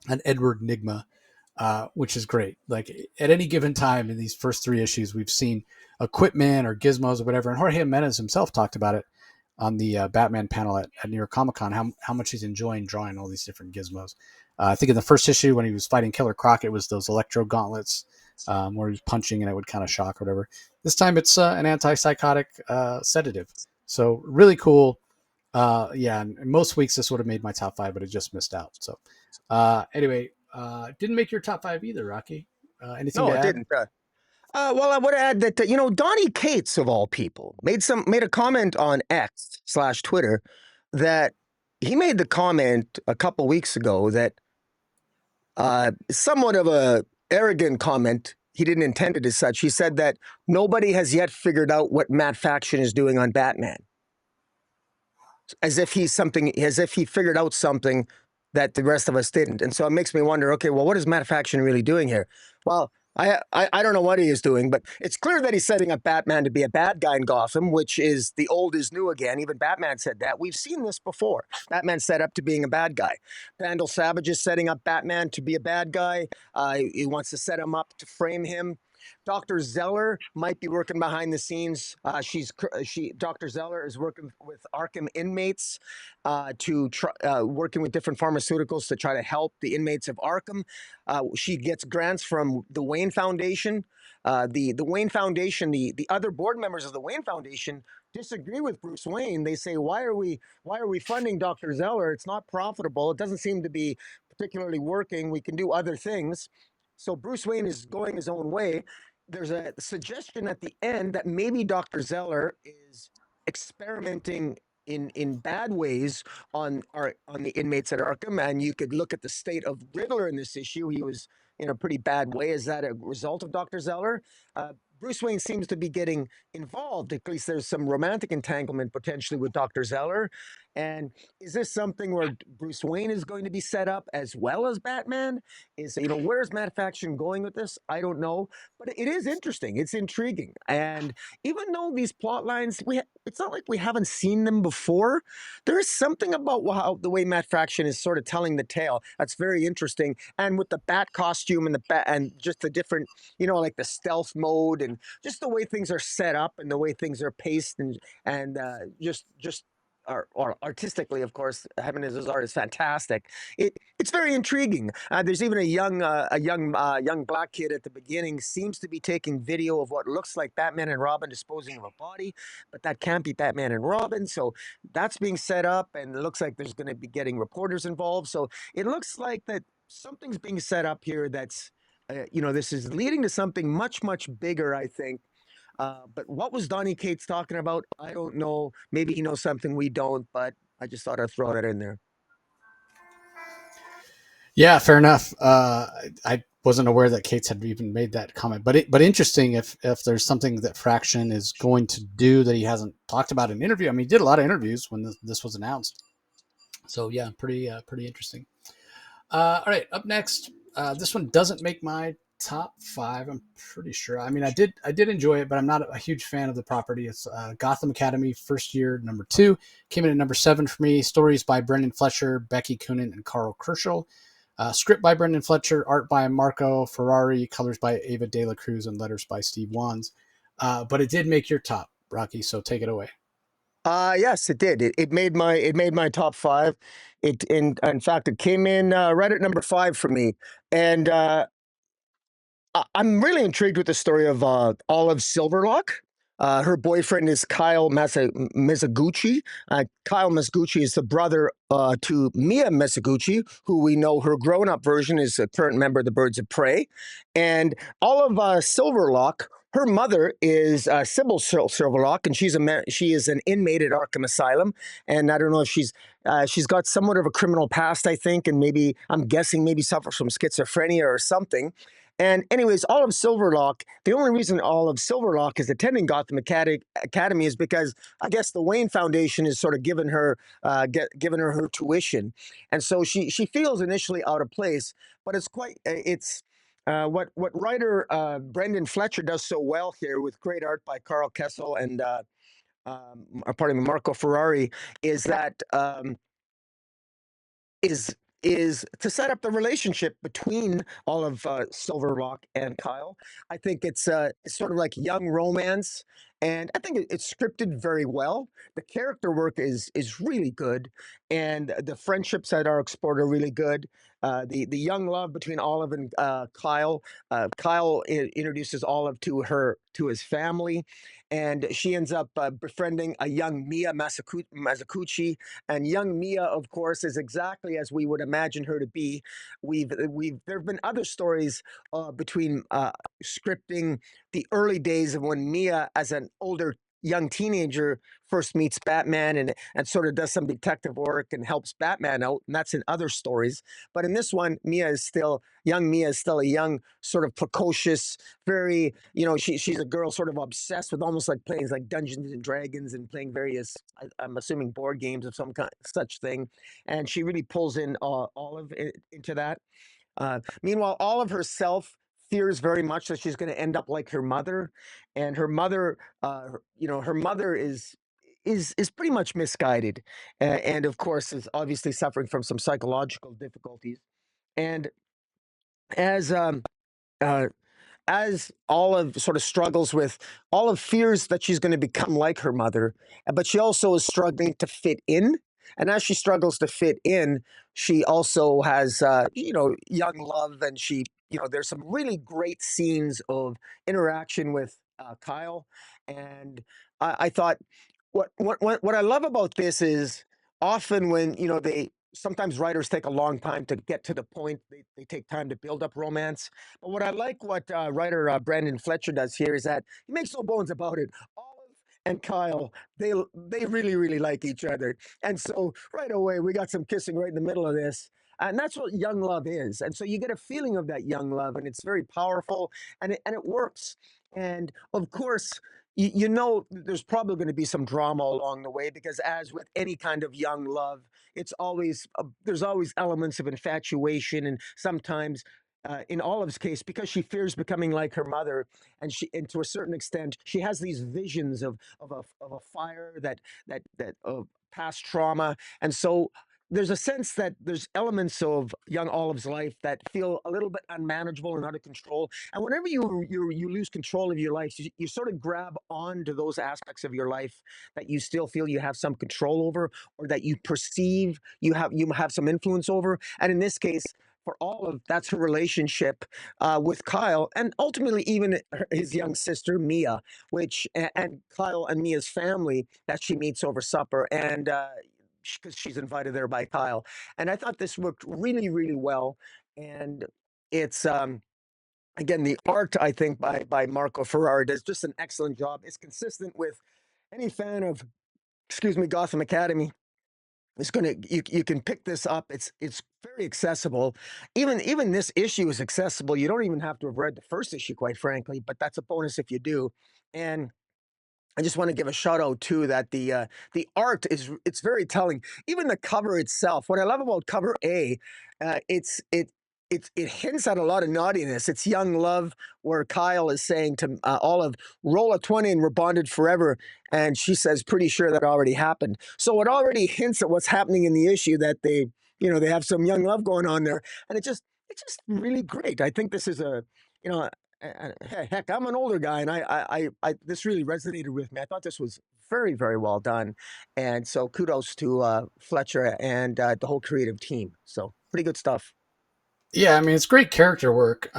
an Edward Nigma, which is great. Like at any given time in these first 3 issues, we've seen equipment or gizmos or whatever. And Jorge Jimenez himself talked about it on the Batman panel at New York Comic Con, how much he's enjoying drawing all these different gizmos. I think in the first issue when he was fighting Killer Croc, it was those electro gauntlets where he was punching and it would kind of shock or whatever. This time it's an antipsychotic sedative. So really cool. Yeah, and most weeks this would have made my top 5, but it just missed out. So anyway, didn't make your top 5 either, Rocky. Anything to add? No, it didn't. Well, I would add that Donnie Cates of all people made a comment on X/Twitter that he made the comment a couple weeks ago that somewhat of a arrogant comment. He didn't intend it as such. He said that nobody has yet figured out what Matt Fraction is doing on Batman, as if he figured out something that the rest of us didn't. And so it makes me wonder, okay, well, what is Matt Fraction really doing here? Well, I don't know what he is doing, but it's clear that he's setting up Batman to be a bad guy in Gotham, which is the old is new again. Even Batman said that. We've seen this before. Batman set up to being a bad guy. Vandal Savage is setting up Batman to be a bad guy. He wants to set him up to frame him. Dr. Zeller might be working behind the scenes. Dr. Zeller is working with Arkham inmates working with different pharmaceuticals to try to help the inmates of Arkham. She gets grants from the Wayne Foundation The Wayne Foundation, the other board members of the Wayne Foundation disagree with Bruce Wayne. They say, why are we funding Dr. Zeller? It's not profitable. It doesn't seem to be particularly working. We can do other things. So Bruce Wayne is going his own way. There's a suggestion at the end that maybe Dr. Zeller is experimenting in bad ways on the inmates at Arkham, and you could look at the state of Riddler in this issue. He was in a pretty bad way. Is that a result of Dr. Zeller? Bruce Wayne seems to be getting involved. At least there's some romantic entanglement potentially with Dr. Zeller. And is this something where Bruce Wayne is going to be set up as well as Batman? Where's Matt Faction going with this? I don't know, but it is interesting. It's intriguing. And even though these plot lines, it's not like we haven't seen them before. There is something about the way Matt Fraction is sort of telling the tale that's very interesting. And with the bat costume and the bat and just the different, like the stealth mode and just the way things are set up and the way things are paced and just or artistically, of course, Jimenez's art is fantastic. It's very intriguing. There's even a young black kid at the beginning seems to be taking video of what looks like Batman and Robin disposing of a body, but that can't be Batman and Robin. So that's being set up, and it looks like there's going to be getting reporters involved. So it looks like that something's being set up here. That's this is leading to something much bigger, I think. But what was Donny Cates talking about? I don't know. Maybe he knows something we don't, but I just thought I'd throw that in there. Yeah, fair enough. I wasn't aware that Cates had even made that comment, but interesting if there's something that Fraction is going to do that he hasn't talked about in an interview. I mean, he did a lot of interviews when this was announced. So yeah, pretty interesting. All right, up next, this one doesn't make my top 5. I'm pretty sure. I mean, I did enjoy it, but I'm not a huge fan of the property. It's Gotham Academy, first year, number 2, came in at number 7 for me. Stories by Brenden Fletcher, Becky Coonan, and Carl Kerschel. Script by Brenden Fletcher, art by Marco Ferrari, colors by Ava De La Cruz, and letters by Steve Wands. But it did make your top, Rocky. So take it away. Yes, it did. It made my top 5. In fact, it came in right at number 5 for me, and I'm really intrigued with the story of Olive Silverlock. Her boyfriend is Kyle Mizuguchi. Kyle Mizuguchi is the brother to Mia Mizuguchi, who we know her grown-up version is a current member of the Birds of Prey. And Olive Silverlock, her mother is Sybil Silverlock, and she is an inmate at Arkham Asylum. And I don't know if she's got somewhat of a criminal past, I think, and I'm guessing maybe suffers from schizophrenia or something. And anyways, Olive Silverlock, the only reason Olive Silverlock is attending Gotham Academy is because I guess the Wayne Foundation has sort of given her her tuition. And so she feels initially out of place, but it's what writer Brenden Fletcher does so well here with great art by Carl Kessel and pardon me, Marco Ferrari is that is to set up the relationship between Olive Silverlock and Kyle. I think it's sort of like young romance, and I think it's scripted very well. The character work is really good, and the friendships that are explored are really good. The young love between Olive and Kyle. Kyle introduces Olive to his family, and she ends up befriending a young Mia Mizuguchi. And young Mia, of course, is exactly as we would imagine her to be. There have been other stories between scripting the early days of when Mia, as an older young teenager, first meets Batman and sort of does some detective work and helps Batman out, and that's in other stories. But in this one, Mia is still a young, sort of precocious, very, she's a girl sort of obsessed with almost like playing like Dungeons and Dragons and playing various, I'm assuming, board games of some kind, such thing. And she really pulls in Olive into that. Meanwhile, Olive herself fears very much that she's going to end up like her mother, and her mother, her mother is pretty much misguided, and of course is obviously suffering from some psychological difficulties. And as as Olive sort of struggles with, Olive fears that she's going to become like her mother, but she also is struggling to fit in. And as she struggles to fit in, she also has, young love, and there's some really great scenes of interaction with Kyle. And I thought what I love about this is often when they sometimes writers take a long time to get to the point. They take time to build up romance. But what I like what writer Brenden Fletcher does here is that he makes no bones about it. Olive and Kyle, they really really like each other, and so right away we got some kissing right in the middle of this. And that's what young love is. And so you get a feeling of that young love, and it's very powerful, and it works. And of course, there's probably going to be some drama along the way, because as with any kind of young love, it's always there's always elements of infatuation, and sometimes in Olive's case, because she fears becoming like her mother, and to a certain extent, she has these visions of a fire that of past trauma, and so there's a sense that there's elements of young Olive's life that feel a little bit unmanageable and out of control. And whenever you lose control of your life, you sort of grab onto those aspects of your life that you still feel you have some control over, or that you perceive you have some influence over. And in this case, for Olive, that's her relationship with Kyle, and ultimately even his young sister Mia, and Kyle and Mia's family that she meets over supper, and because she's invited there by Kyle. And I thought this worked really, really well. And it's again, the art, I think, by Marco Ferrari does just an excellent job. It's consistent with any fan of, excuse me, Gotham Academy. It's gonna you can pick this up. It's very accessible. Even this issue is accessible. You don't even have to have read the first issue, quite frankly, but that's a bonus if you do. And I just want to give a shout out too that the art it's very telling. Even the cover itself. What I love about cover A, it hints at a lot of naughtiness. It's young love, where Kyle is saying to Olive, "Roll a 20 and we're bonded forever," and she says, "Pretty sure that already happened." So it already hints at what's happening in the issue, that they have some young love going on there, and it's just really great. I think this is a you know heck, I'm an older guy, and this really resonated with me. I thought this was very, very well done, and so kudos to Fletcher and the whole creative team. So pretty good stuff. Yeah, I mean it's great character work.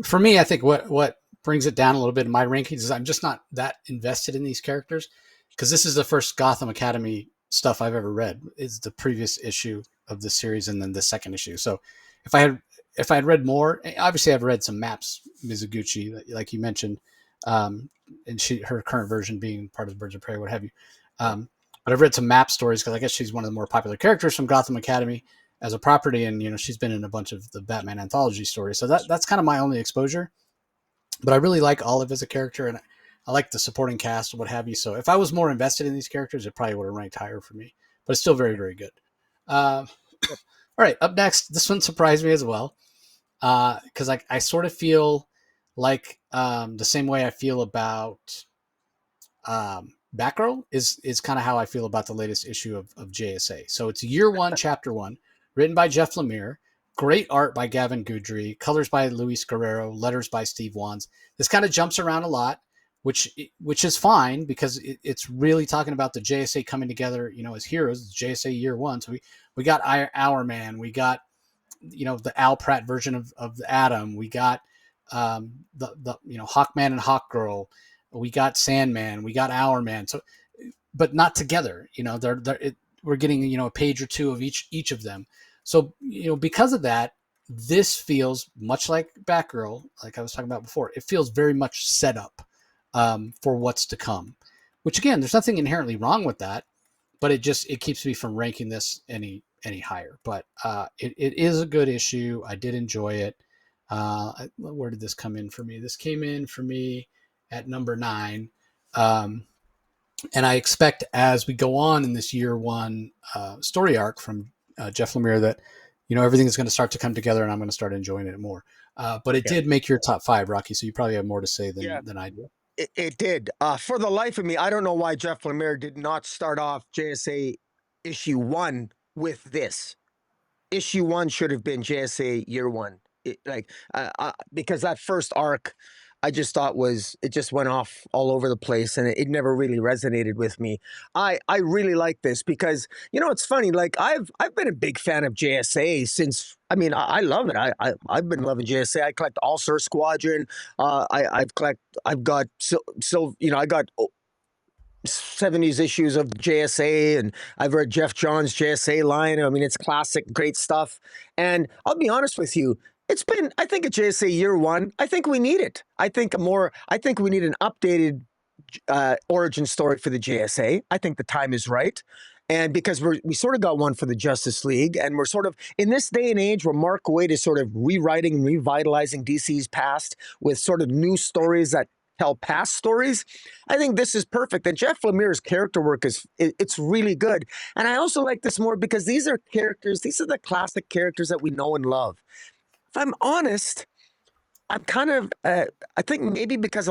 For me, I think what brings it down a little bit in my rankings is I'm just not that invested in these characters, because this is the first Gotham Academy stuff I've ever read. Is the previous issue of the series and then the second issue. So if I had if I had read more, obviously I've read some Maps Mizuguchi, like you mentioned, and her current version being part of the Birds of Prey, what have you. But I've read some Map stories because I guess she's one of the more popular characters from Gotham Academy as a property, and she's been in a bunch of the Batman anthology stories. So that's kind of my only exposure. But I really like Olive as a character, and I like the supporting cast and what have you. So if I was more invested in these characters, it probably would have ranked higher for me. But it's still very, very good. Uh, all right, up next, this one surprised me as well, because I sort of feel like the same way I feel about Batgirl is kind of how I feel about the latest issue of JSA. So it's year one, chapter one, written by Jeff Lemire, great art by Gavin Goudry, colors by Luis Guerrero, letters by Steve Wands. This kind of jumps around a lot, which is fine because it's really talking about the JSA coming together, as heroes. JSA year one, so we got Our Man, we got the Al Pratt version of the Atom, we got the Hawkman and Hawkgirl, we got Sandman, we got Our Man. So, but not together. We're getting a page or two of each of them. So because of that, this feels much like Batgirl, like I was talking about before. It feels very much set up for what's to come. Which again, there's nothing inherently wrong with that, but it keeps me from ranking this any higher. But it is a good issue. I did enjoy it. Where did this come in for me? This came in for me at number 9. And I expect as we go on in this year one story arc from Jeff Lemire that, everything is going to start to come together and I'm going to start enjoying it more. But it did make your top 5, Rocky. So you probably have more to say than I do. It did. For the life of me, I don't know why Jeff Lemire did not start off JSA issue 1 with this. Issue 1 should have been JSA year 1. Because that first arc, I just thought it just went off all over the place, and it never really resonated with me. I really like this because it's funny. Like I've been a big fan of JSA since. I mean, I love it. I've been loving JSA. I collect All Star Squadron. I've got I got 70s issues of JSA, and I've read Jeff Johns' JSA line. I mean, it's classic, great stuff. And I'll be honest with you, I think, a JSA year one. I think we need it. I think we need an updated origin story for the JSA. I think the time is right. And because we sort of got one for the Justice League, and we're sort of in this day and age where Mark Waid is sort of rewriting and revitalizing DC's past with sort of new stories that tell past stories. I think this is perfect. And Jeff Lemire's character work it's really good. And I also like this more because these are the classic characters that we know and love. If I'm honest, I'm kind of, I think maybe because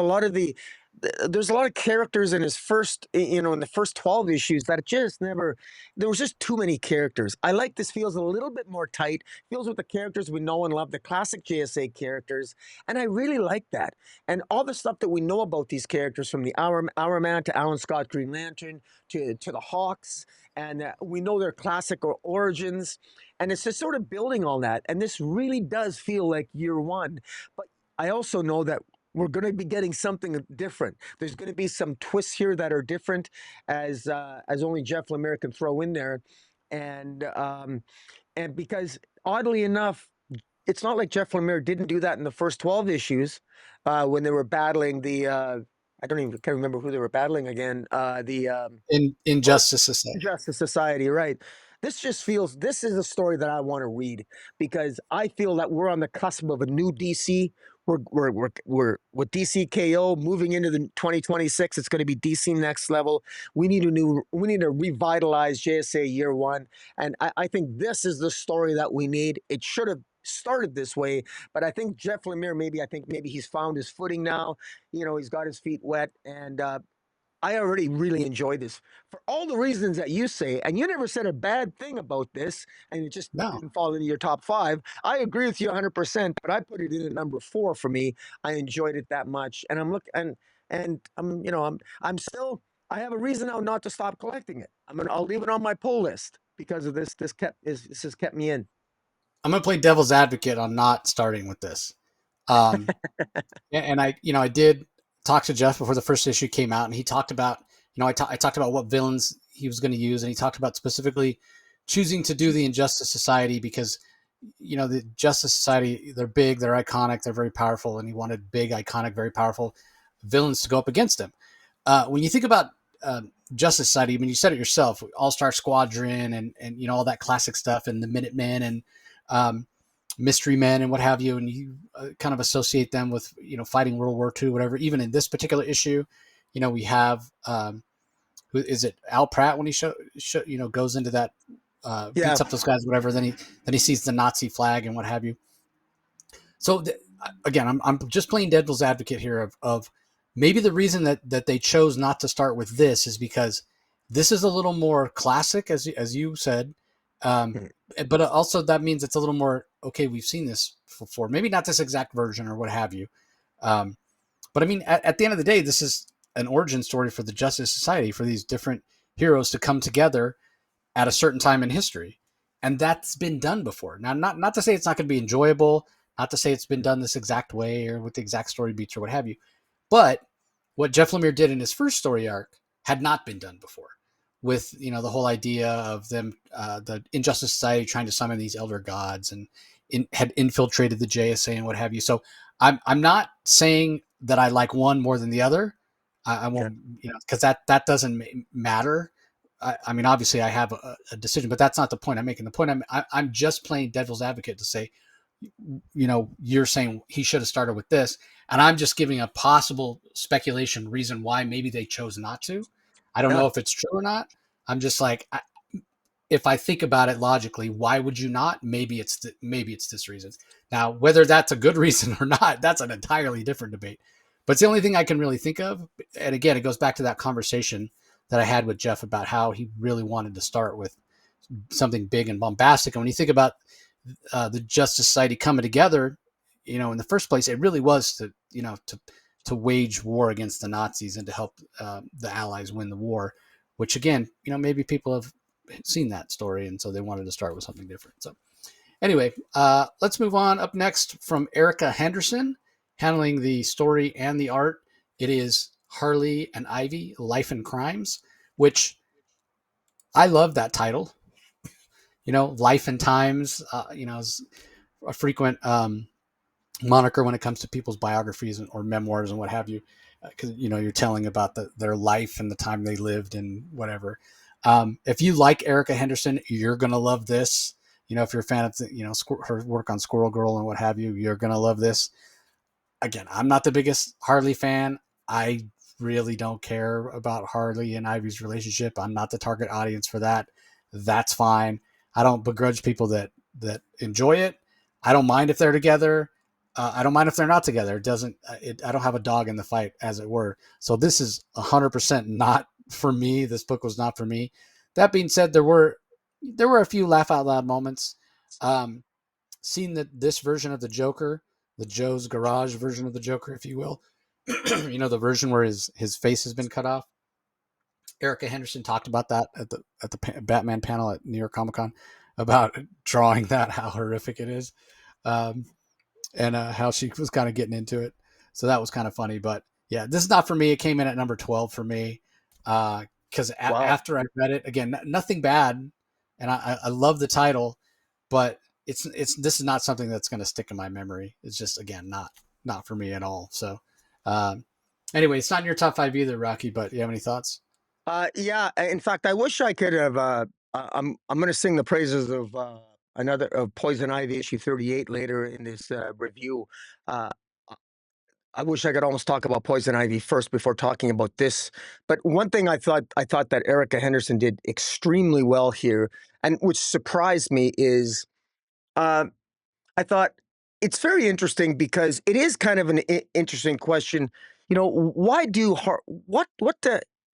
there's a lot of characters in his first, in the first 12 issues that there was just too many characters. I like this feels a little bit more tight, feels with the characters we know and love, the classic JSA characters. And I really like that. And all the stuff that we know about these characters, from the Hour Man to Alan Scott Green Lantern to the Hawks, and we know their classic origins. And it's just sort of building all that. And this really does feel like year one. But I also know that we're going to be getting something different. There's going to be some twists here that are different, as only Jeff Lemire can throw in there, and because oddly enough, it's not like Jeff Lemire didn't do that in the first 12 issues when they were battling the. Can't remember who they were battling again. Injustice Society. Justice Society, right? This is a story that I want to read because I feel that we're on the cusp of a new DC. We're with DC KO moving into the 2026. It's going to be DC Next Level. We need a revitalized JSA year one, and I think this is the story that we need. It should have started this way, but I think Jeff Lemire maybe he's found his footing now. He's got his feet wet, and I already really enjoyed this for all the reasons that you say, and you never said a bad thing about this, and it just didn't fall into your top 5. I agree with you 100%, but I put it in at number 4 for me. I enjoyed it that much, and I'm still. I have a reason now not to stop collecting it. I'll leave it on my pull list because of this. This has kept me in. I'm gonna play devil's advocate on not starting with this, and I did talk to Jeff before the first issue came out, and he talked about, I talked about what villains he was going to use, and he talked about specifically choosing to do the Injustice Society because, the Justice Society, they're big, they're iconic, they're very powerful, and he wanted big, iconic, very powerful villains to go up against him. When you think about Justice Society, I mean, you said it yourself, All-Star Squadron and all that classic stuff, and the Minutemen and Mystery Men and what have you, and you kind of associate them with fighting World War II, whatever. Even in this particular issue, we have who is it, Al Pratt, when he goes into that beats up those guys, whatever. Then he sees the Nazi flag and what have you. So again, I'm just playing devil's advocate here of maybe the reason that they chose not to start with this is because this is a little more classic, as you said. But also that means it's a little more, okay, we've seen this before. Maybe not this exact version or what have you. But I mean, at the end of the day, this is an origin story for the Justice Society, for these different heroes to come together at a certain time in history. And that's been done before. Now, not to say it's not going to be enjoyable, not to say it's been done this exact way or with the exact story beats or what have you. But what Jeff Lemire did in his first story arc had not been done before, with the whole idea of them, the Injustice Society trying to summon these elder gods and had infiltrated the JSA and what have you. So I'm not saying that I like one more than the other. I won't, because that doesn't matter. I mean, obviously I have a decision, but that's not the point I'm making. The point I'm just playing devil's advocate to say, you're saying he should have started with this, and I'm just giving a possible speculation reason why maybe they chose not to. I don't know if it's true or not. I'm just like, if I think about it logically, why would you not? Maybe it's this reason. Now, whether that's a good reason or not, that's an entirely different debate. But it's the only thing I can really think of. And again, it goes back to that conversation that I had with Jeff about how he really wanted to start with something big and bombastic. And when you think about the Justice Society coming together, in the first place, it really was to to wage war against the Nazis and to help the Allies win the war. Which again, maybe people have seen that story, and so they wanted to start with something different. So anyway, let's move on. Up next from Erica Henderson, handling the story and the art, it is Harley and Ivy, Life and Crimes, which I love that title. Life and Times, is a frequent moniker when it comes to people's biographies or memoirs and what have you, because you're telling about their life and the time they lived and whatever. If you like Erica Henderson, you're gonna love this. If you're a fan of her work on Squirrel Girl and what have you, you're gonna love this. Again, I'm not the biggest Harley fan. I really don't care about Harley and Ivy's relationship. I'm not the target audience for that. That's fine. I don't begrudge people that enjoy it. I don't mind if they're together. I don't mind if they're not together. I don't have a dog in the fight, as it were. So this is 100% not for me. This book was not for me. That being said, there were a few laugh out loud moments. Seeing this version of the Joker, the Joe's Garage version of the Joker, if you will, the version where his face has been cut off. Erica Henderson talked about that at the Batman panel at New York Comic Con about drawing that, how horrific it is. And how she was kind of getting into it. So that was kind of funny. But yeah, this is not for me. It came in at number 12 for me. Because after I read it, again, nothing bad. And I love the title, but this is not something that's going to stick in my memory. It's just, again, not for me at all. So anyway, it's not in your top 5 either, Rocky, but you have any thoughts? Yeah. In fact, I wish I could have. I'm going to sing the praises of of Poison Ivy issue 38 later in this review. Uh, I wish I could almost talk about Poison Ivy first before talking about this. But one thing I thought that Erica Henderson did extremely well here, and which surprised me, is uh, I thought it's very interesting because it is kind of an interesting question. Why do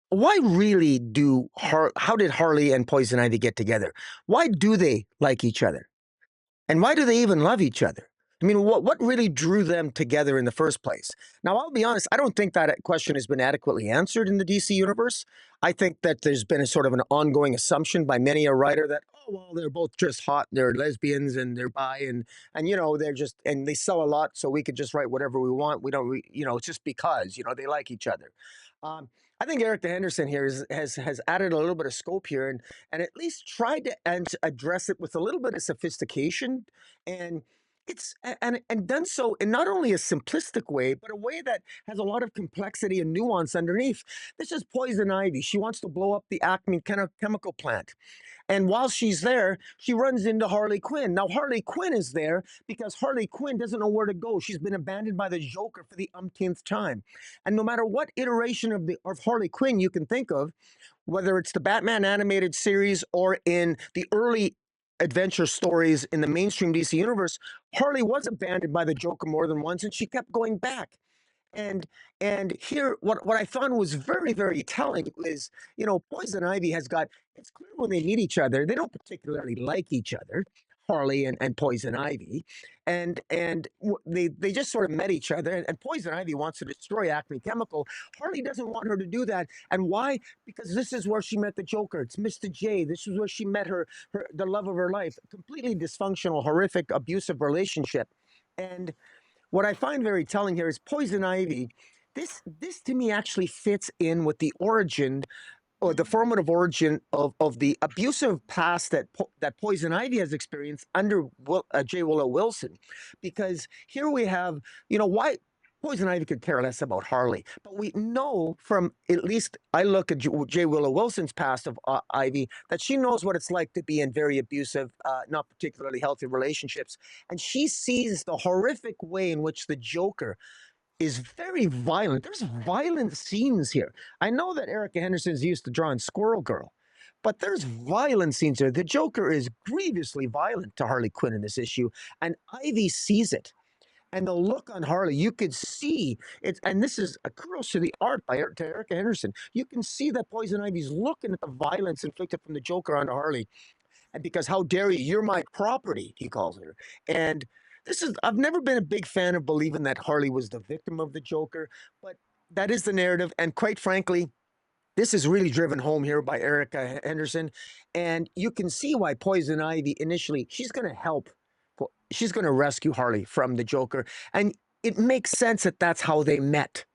why really do how did Harley and Poison Ivy get together? Why do they like each other? And why do they even love each other? I mean, what really drew them together in the first place? Now, I'll be honest, I don't think that question has been adequately answered in the DC universe. I think that there's been a sort of an ongoing assumption by many a writer that, oh, well, they're both just hot, they're lesbians and they're bi, and they're just, and they sell a lot, so we could just write whatever we want. We don't, it's just because, they like each other. I think Erica Henderson here has added a little bit of scope here and at least tried to address it with a little bit of sophistication, and and done so in not only a simplistic way, but a way that has a lot of complexity and nuance underneath. This is Poison Ivy. She wants to blow up the Acme chemical plant. And while she's there, she runs into Harley Quinn. Now, Harley Quinn is there because Harley Quinn doesn't know where to go. She's been abandoned by the Joker for the umpteenth time. And no matter what iteration of Harley Quinn you can think of, whether it's the Batman animated series or in the early adventure stories in the mainstream DC universe, Harley was abandoned by the Joker more than once, and she kept going back. And here, what I found was very, very telling is, Poison Ivy has got, it's clear when they meet each other, they don't particularly like each other, Harley and Poison Ivy. And they just sort of met each other, and Poison Ivy wants to destroy Acme Chemical. Harley doesn't want her to do that. And why? Because this is where she met the Joker. It's Mr. J. This is where she met the love of her life. A completely dysfunctional, horrific, abusive relationship. And what I find very telling here is Poison Ivy. This to me actually fits in with the origin or the formative origin of the abusive past that Poison Ivy has experienced under J. Willow Wilson, because here we have, why Poison Ivy could care less about Harley, but we know from, at least I look at J. Willow Wilson's past of Ivy, that she knows what it's like to be in very abusive, not particularly healthy relationships, and she sees the horrific way in which the Joker is very violent. There's violent scenes here. I know that Erica Henderson's used to drawing Squirrel Girl, but there's violent scenes here. The Joker is grievously violent to Harley Quinn in this issue, and Ivy sees it. And the look on Harley, you could see it, and this is a kudos to the art by Erica Henderson. You can see that Poison Ivy's looking at the violence inflicted from the Joker on Harley, and because how dare you? You're my property, he calls her, and I've never been a big fan of believing that Harley was the victim of the Joker, but that is the narrative. And quite frankly, this is really driven home here by Erica Henderson. And you can see why Poison Ivy initially, she's going to help. She's going to rescue Harley from the Joker. And it makes sense that that's how they met.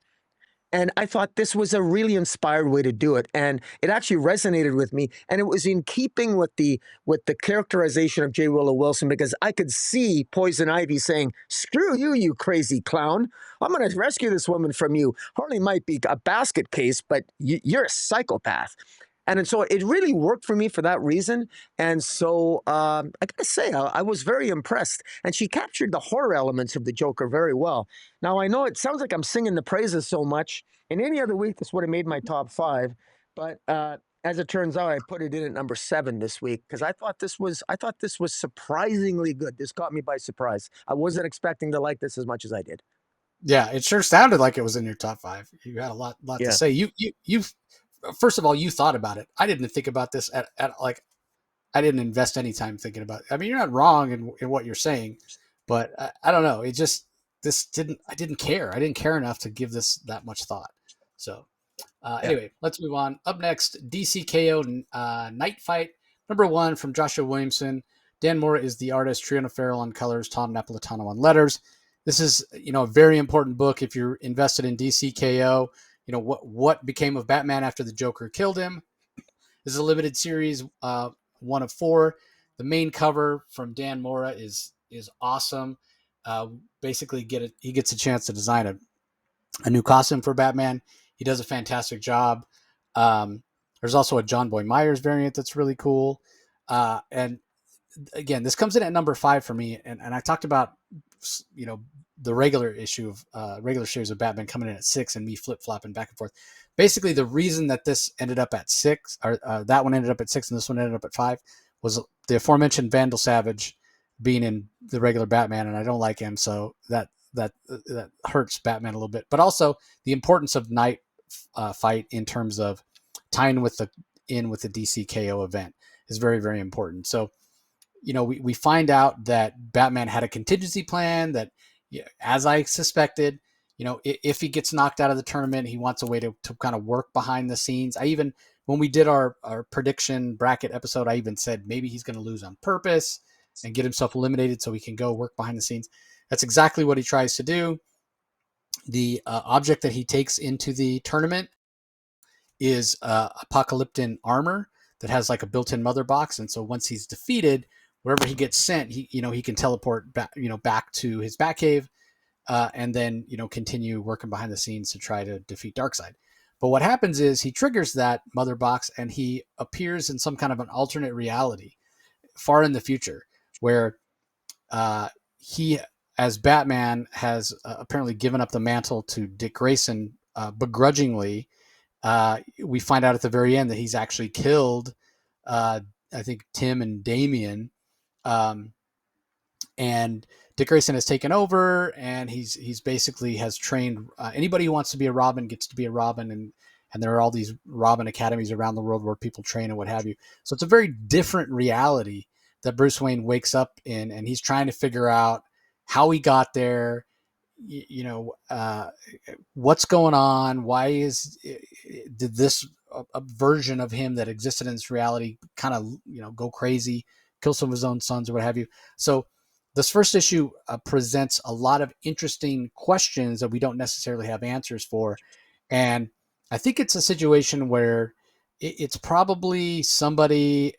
And I thought this was a really inspired way to do it. And it actually resonated with me. And it was in keeping with the characterization of J. Willow Wilson, because I could see Poison Ivy saying, screw you, you crazy clown. I'm going to rescue this woman from you. Harley might be a basket case, but you're a psychopath. And so it really worked for me for that reason. And so I got to say, I was very impressed. And she captured the horror elements of the Joker very well. Now, I know it sounds like I'm singing the praises so much. In any other week, this would have made my top 5. But as it turns out, I put it in at number 7 this week because I thought this was surprisingly good. This caught me by surprise. I wasn't expecting to like this as much as I did. Yeah, it sure sounded like it was in your top 5. You had a lot to say. You first of all, you thought about it. I didn't think about this at like, I didn't invest any time thinking about it. I mean, you're not wrong in what you're saying, but I don't know. It just, I didn't care. I didn't care enough to give this that much thought. So anyway, let's move on. Up next, DCKO Knightfight, number 1 from Joshua Williamson. Dan Mora is the artist, Triona Farrell on colors, Tom Napolitano on letters. This is, a very important book if you're invested in DCKO. What became of Batman after the Joker killed him. This is a limited series, 1 of 4. The main cover from Dan Mora is awesome. Basically, he gets a chance to design a new costume for Batman. He does a fantastic job. There's also a John Boy Myers variant that's really cool. And again, this comes in at number 5 for me. And I talked about, the regular issue of regular series of Batman coming in at 6 and me flip-flopping back and forth. Basically, the reason that this ended up at 6, or that one ended up at 6 and this one ended up at 5, was the aforementioned Vandal Savage being in the regular Batman, and I don't like him, so that hurts Batman a little bit. But also the importance of Night Fight in terms of tying with the DCKO event is very, very important. So, we find out that Batman had a contingency plan that, as I suspected, if he gets knocked out of the tournament, he wants a way to kind of work behind the scenes. When we did our prediction bracket episode, I even said maybe he's going to lose on purpose and get himself eliminated so he can go work behind the scenes. That's exactly what he tries to do. The object that he takes into the tournament is Apocalyptic armor that has like a built-in mother box. And so once he's defeated, wherever he gets sent, he can teleport back to his Batcave, and then continue working behind the scenes to try to defeat Darkseid. But what happens is he triggers that mother box and he appears in some kind of an alternate reality far in the future where he, as Batman, has apparently given up the mantle to Dick Grayson begrudgingly. We find out at the very end that he's actually killed, I think, Tim and Damian. And Dick Grayson has taken over, and he's basically has trained anybody who wants to be a Robin gets to be a Robin, and there are all these Robin academies around the world where people train and what have you. So it's a very different reality that Bruce Wayne wakes up in, and he's trying to figure out how he got there, what's going on, did this a version of him that existed in this reality kind of go crazy, kill some of his own sons or what have you. So this first issue presents a lot of interesting questions that we don't necessarily have answers for. And I think it's a situation where it's probably somebody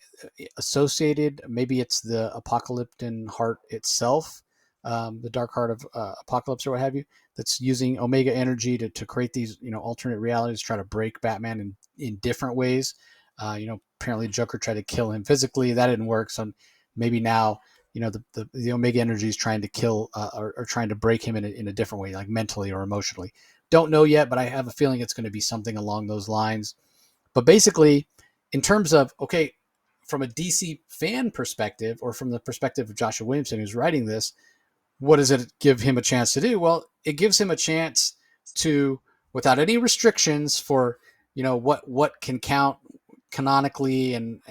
associated. Maybe it's the Apocalyptic Heart itself, the Dark Heart of Apocalypse or what have you, that's using Omega energy to create these, alternate realities, try to break Batman in different ways. Apparently Joker tried to kill him physically. That didn't work. So maybe now, the Omega energy is trying to kill or trying to break him in a different way, like mentally or emotionally. Don't know yet, but I have a feeling it's going to be something along those lines. But basically, in terms of, okay, from a DC fan perspective, or from the perspective of Joshua Williamson, who's writing this, what does it give him a chance to do? Well, it gives him a chance to, without any restrictions for, what can count canonically and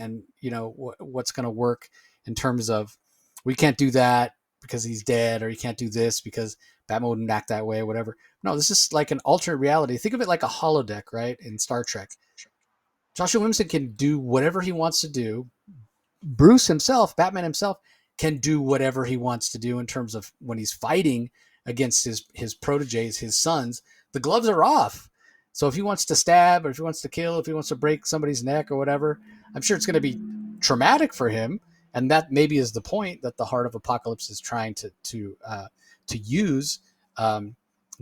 what's going to work in terms of, we can't do that, because he's dead, or he can't do this because Batman wouldn't act that way, or whatever. No, this is like an alternate reality. Think of it like a holodeck, right? In Star Trek, Joshua Williamson can do whatever he wants to do. Bruce himself, Batman himself, can do whatever he wants to do in terms of when he's fighting against his proteges, his sons. The gloves are off. So if he wants to stab, or if he wants to kill, if he wants to break somebody's neck or whatever, I'm sure it's going to be traumatic for him. And that maybe is the point that the Heart of Apocalypse is trying to use, the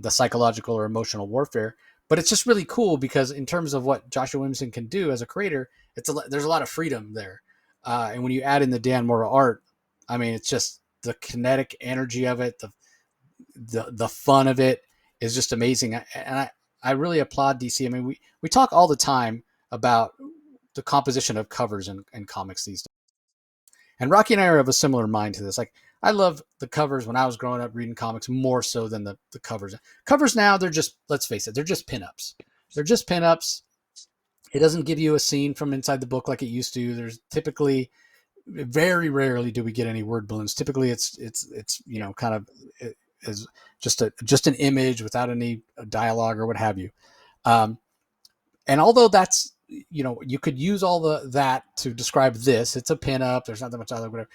psychological or emotional warfare. But it's just really cool because in terms of what Joshua Williamson can do as a creator, there's a lot of freedom there. And when you add in the Dan Mora art, I mean, it's just the kinetic energy of it, the fun of it is just amazing. And I really applaud DC. I mean, we talk all the time about the composition of covers in comics these days. And Rocky and I are of a similar mind to this. Like, I love the covers when I was growing up reading comics more so than the covers. Covers now, they're just, let's face it, they're just pinups. They're just pinups. It doesn't give you a scene from inside the book like it used to. There's typically, very rarely do we get any word balloons. Typically it's kind of is just an image without any dialogue or what have you. And although that's, you could use all that to describe this, it's a pinup, there's not that much dialogue, whatever,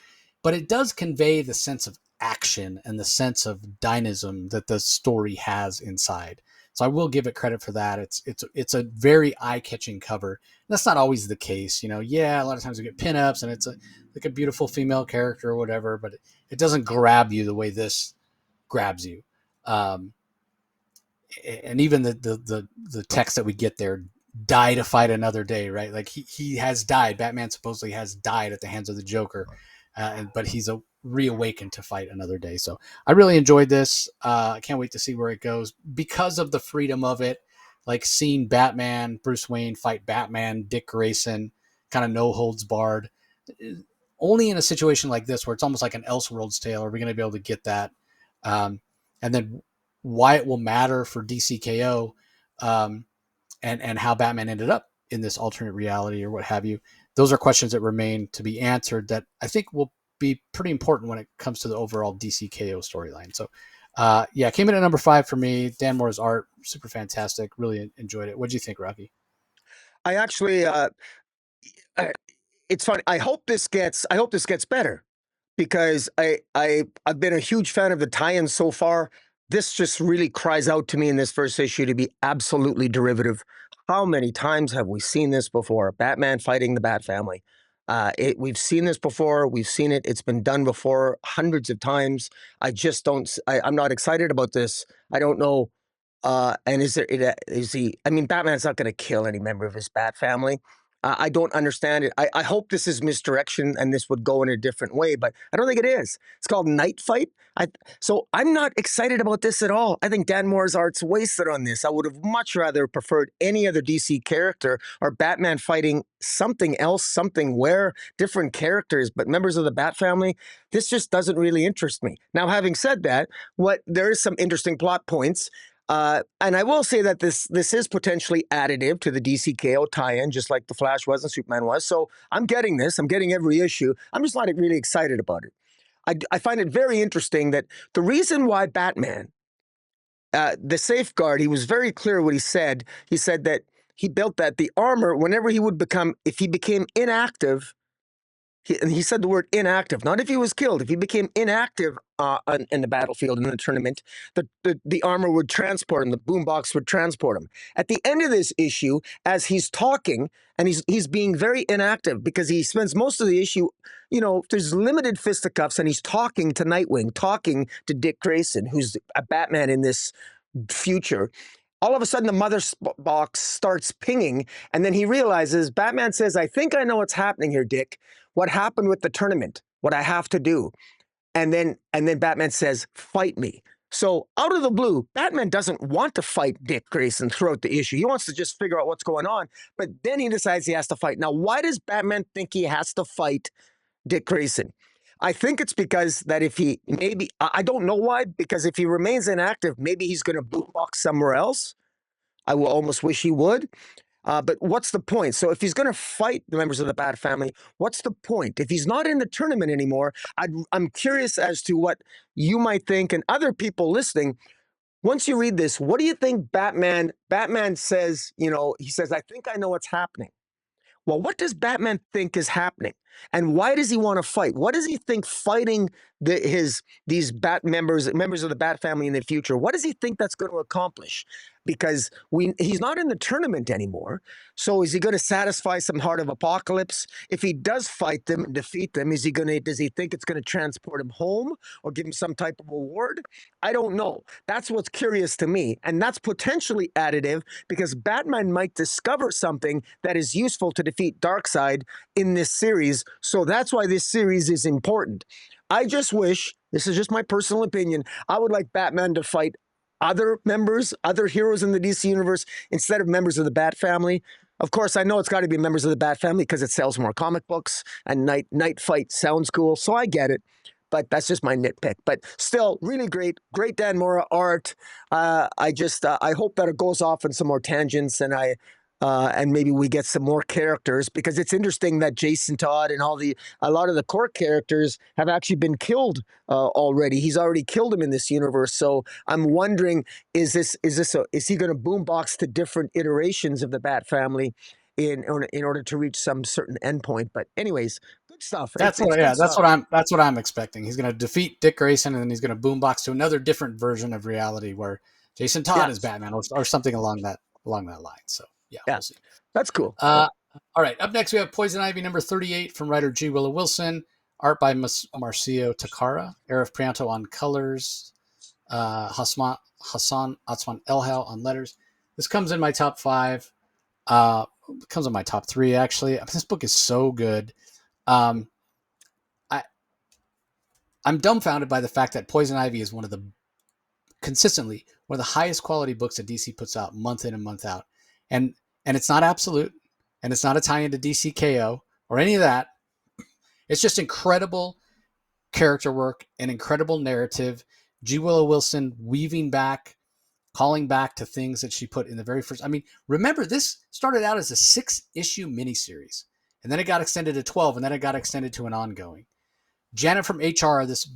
but it does convey the sense of action and the sense of dynamism that the story has inside. So I will give it credit for that. It's a very eye-catching cover. That's not always the case, Yeah, a lot of times we get pinups and it's like a beautiful female character or whatever, but it doesn't grab you the way this grabs you. And even the text that we get there, die to fight another day, right? Like he has died. Batman supposedly has died at the hands of the Joker, but he's reawakened to fight another day. So I really enjoyed this. I can't wait to see where it goes because of the freedom of it. Like seeing Batman, Bruce Wayne fight Batman, Dick Grayson, kind of no holds barred. Only in a situation like this where it's almost like an Elseworlds tale are we going to be able to get that. And then why it will matter for DCKO, and how Batman ended up in this alternate reality or what have you. Those are questions that remain to be answered that I think will be pretty important when it comes to the overall DCKO storyline. So, came in at number 5 for me. Dan Mora's art, super fantastic. Really enjoyed it. What'd you think, Rocky? I actually, it's funny. I hope this gets better because I've been a huge fan of the tie-in so far. This just really cries out to me in this first issue to be absolutely derivative. How many times have we seen this before? Batman fighting the Bat Family. We've seen this before. We've seen it. It's been done before hundreds of times. I just don't. I'm not excited about this. I don't know. And is he? I mean, Batman's not going to kill any member of his Bat Family. I don't understand it. I hope this is misdirection and this would go in a different way, but I don't think it is. It's called Knightfight. So I'm not excited about this at all. I think Dan Mora's art's wasted on this. I would have much rather preferred any other DC character or Batman fighting something else, something where different characters, but members of the Bat Family. This just doesn't really interest me. Now, having said that, there is some interesting plot points. And I will say that this is potentially additive to the DCKO tie-in, just like The Flash was and Superman was. So I'm getting this. I'm getting every issue. I'm just not really excited about it. I find it very interesting that the reason why Batman, the safeguard, he was very clear what he said. He said that he built that the armor, whenever if he became inactive, and he said the word inactive, not if he was killed. If he became inactive in the battlefield in the tournament, the armor would transport him, the boombox would transport him. At the end of this issue, as he's talking, and he's being very inactive because he spends most of the issue, there's limited fisticuffs, and he's talking to Nightwing, talking to Dick Grayson, who's a Batman in this future. All of a sudden, the mother box starts pinging, and then he realizes, Batman says, I think I know what's happening here, Dick. What happened with the tournament, what I have to do. And then Batman says, fight me. So out of the blue, Batman doesn't want to fight Dick Grayson throughout the issue. He wants to just figure out what's going on. But then he decides he has to fight. Now, why does Batman think he has to fight Dick Grayson? I think it's because that I don't know why, because if he remains inactive, maybe he's going to boombox somewhere else. I will almost wish he would. But what's the point? So if he's going to fight the members of the Bat family, what's the point? If he's not in the tournament anymore, I'm curious as to what you might think and other people listening. Once you read this, what do you think Batman says, he says, I think I know what's happening. Well, what does Batman think is happening? And why does he want to fight? What does he think fighting these Bat members of the Bat family in the future? What does he think that's going to accomplish? Because he's not in the tournament anymore. So is he going to satisfy some Heart of Apocalypse? If he does fight them and defeat them, does he think it's going to transport him home or give him some type of reward? I don't know. That's what's curious to me. And that's potentially additive because Batman might discover something that is useful to defeat Darkseid in this series. So that's why this series is important. I just wish, this is just my personal opinion, I would like Batman to fight other heroes in the DC universe instead of members of the Bat family. Of course, I know it's got to be members of the Bat family because it sells more comic books and Knightfight sounds cool, so I get it. But that's just my nitpick. But still, really great Dan Mora art. I hope that it goes off in some more tangents and maybe we get some more characters because it's interesting that Jason Todd and a lot of the core characters have actually been killed already. He's already killed them in this universe. So I'm wondering, is he going to boombox to different iterations of the Bat family in order to reach some certain endpoint? But anyways, good stuff. That's what I'm expecting. He's going to defeat Dick Grayson and then he's going to boombox to another different version of reality where Jason Todd is Batman or something along that line. So. Yeah, we'll see. That's cool. All right. Up next, we have Poison Ivy number 38 from writer G. Willow Wilson. Art by Marcio Takara. Arif Prianto on colors. Hassan Atzman Elhau on letters. This comes in my top 5. It comes in my top 3, actually. This book is so good. I'm dumbfounded by the fact that Poison Ivy is consistently one of the highest quality books that DC puts out month in and month out. And it's not absolute, and it's not a tie into DCKO or any of that. It's just incredible character work and incredible narrative. G. Willow Wilson weaving back, calling back to things that she put in the very first. I mean, remember, this started out as a 6-issue miniseries, and then it got extended to 12, and then it got extended to an ongoing. Janet from HR, this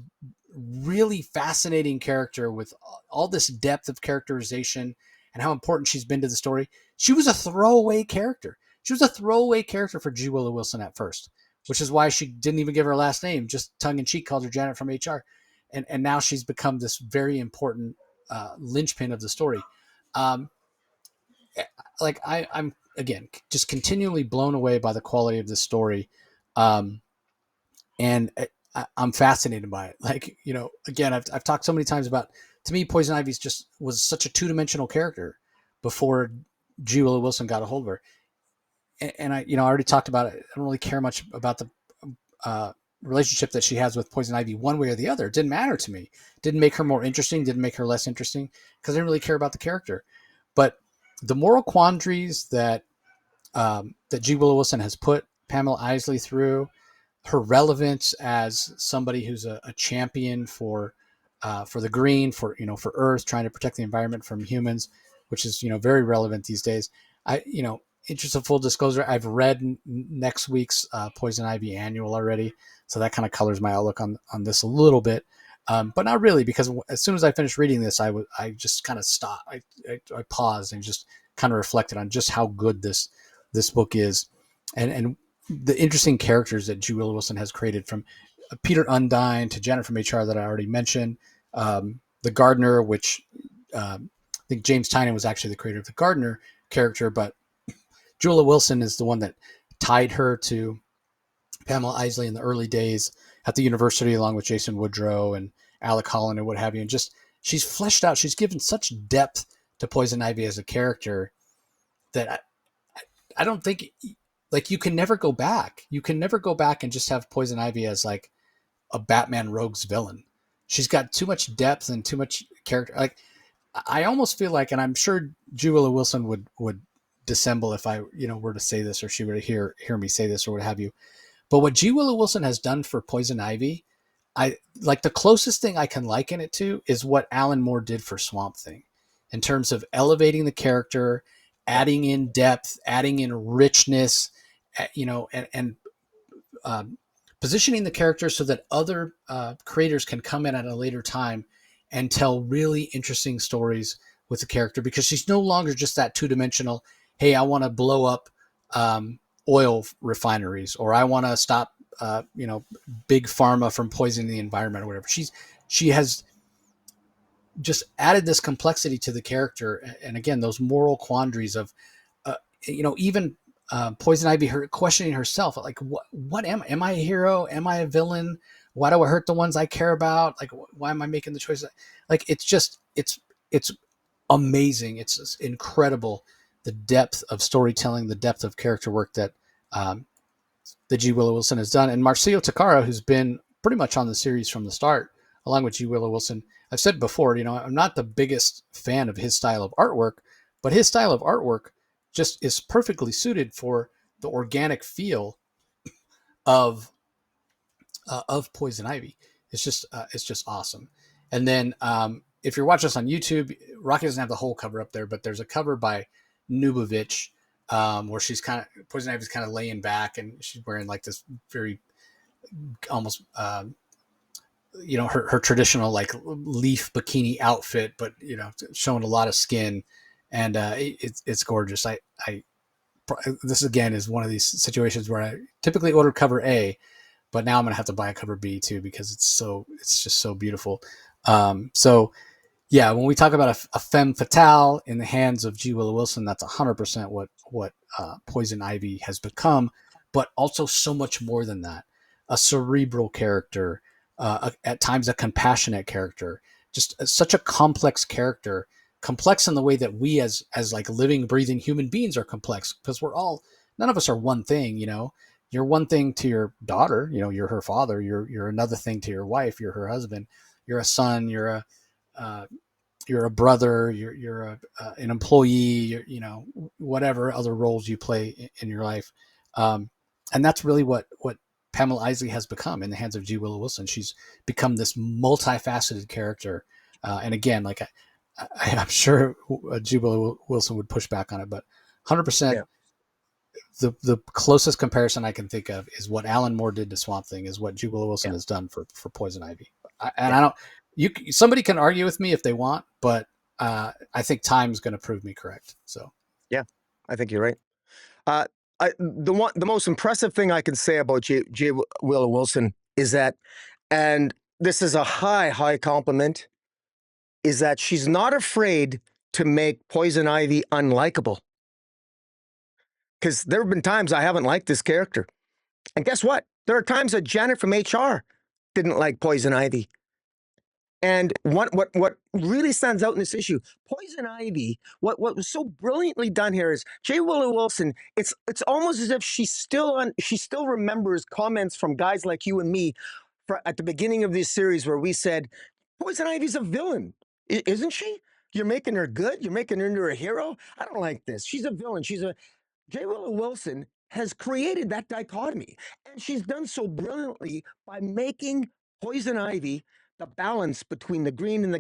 really fascinating character with all this depth of characterization and how important she's been to the story. She was a throwaway character. She was a throwaway character for G. Willow Wilson at first, which is why she didn't even give her last name, just tongue-in-cheek called her Janet from HR. And now she's become this very important linchpin of the story. I'm, again, just continually blown away by the quality of this story. And I'm fascinated by it. Again, I've talked so many times about, to me, Poison Ivy was such a 2-dimensional character before G. Willow Wilson got a hold of her. And I already talked about it. I don't really care much about the relationship that she has with Poison Ivy one way or the other. It didn't matter to me. It didn't make her more interesting, didn't make her less interesting, because I didn't really care about the character. But the moral quandaries that G. Willow Wilson has put Pamela Isley through, her relevance as somebody who's a champion for the green, for Earth, trying to protect the environment from humans, which is very relevant these days. Interest of full disclosure, I've read next week's Poison Ivy annual already, so that kind of colors my outlook on this a little bit, but not really, because as soon as I finished reading this, I just kind of stopped. I paused and just kind of reflected on just how good this book is, and the interesting characters that G. Willow Wilson has created, from Peter Undine to Janet from HR that I already mentioned, the Gardener, which I think James Tynion was actually the creator of the Gardener character, but Julia Wilson is the one that tied her to Pamela Isley in the early days at the university, along with Jason Woodrow and Alec Holland and what have you. And just, she's fleshed out, she's given such depth to Poison Ivy as a character that I don't think, you can never go back. You can never go back and just have Poison Ivy as like a Batman rogues villain. She's got too much depth and too much character. I almost feel like, and I'm sure Julia Wilson would dissemble if I, were to say this, or she were to hear me say this or what have you. But what G. Willow Wilson has done for Poison Ivy, the closest thing I can liken it to is what Alan Moore did for Swamp Thing, in terms of elevating the character, adding in depth, adding in richness, and positioning the character so that other creators can come in at a later time and tell really interesting stories with the character, because she's no longer just that two-dimensional, hey, I want to blow up oil refineries, or I want to stop big pharma from poisoning the environment, or whatever. She has just added this complexity to the character, and again, those moral quandaries of even Poison Ivy, her questioning herself, like, what am I a hero? Am I a villain? Why do I hurt the ones I care about? Like, why am I making the choices? Like, it's amazing. It's just incredible, the depth of storytelling, the depth of character work that G. Willow Wilson has done. And Marcio Takara, who's been pretty much on the series from the start, along with G. Willow Wilson. I've said before, I'm not the biggest fan of his style of artwork, but his style of artwork just is perfectly suited for the organic feel of Poison Ivy. It's just awesome. And then if you're watching us on YouTube, Rocky doesn't have the whole cover up there, but there's a cover by Nubovich where she's Poison Ivy's kind of laying back, and she's wearing like this very almost her traditional like leaf bikini outfit, but showing a lot of skin, and it's gorgeous. This again is one of these situations where I typically order cover A, but now I'm gonna have to buy a cover B too, because it's just so beautiful. So yeah, when we talk about a femme fatale in the hands of G. Willow Wilson, that's 100% what Poison Ivy has become, but also so much more than that. A cerebral character, at times a compassionate character, just such a complex character, complex in the way that we as like living, breathing human beings are complex, because none of us are one thing. You're one thing to your daughter, you're her father, you're another thing to your wife, you're her husband, you're a son, you're a brother, you're an employee, whatever other roles you play in your life. And that's really what Pamela Isley has become in the hands of G. Willow Wilson. She's become this multifaceted character. And again, like I'm sure G. Willow Wilson would push back on it, but 100%. Yeah. The closest comparison I can think of is what Alan Moore did to Swamp Thing is what G. Willow Wilson has done for Poison Ivy. I don't. Somebody can argue with me if they want, but I think time's going to prove me correct. So yeah, I think you're right. The most impressive thing I can say about J. Willow Wilson is that, and this is a high compliment, is that she's not afraid to make Poison Ivy unlikable. Because there have been times I haven't liked this character. And guess what? There are times that Janet from HR didn't like Poison Ivy. And what really stands out in this issue, Poison Ivy, what was so brilliantly done here is J. Willow Wilson, it's almost as if she still remembers comments from guys like you and me at the beginning of this series where we said, Poison Ivy's a villain, isn't she? You're making her good? You're making her into a hero? I don't like this. She's a villain. J. Willow Wilson has created that dichotomy, and she's done so brilliantly by making Poison Ivy the balance between the green and the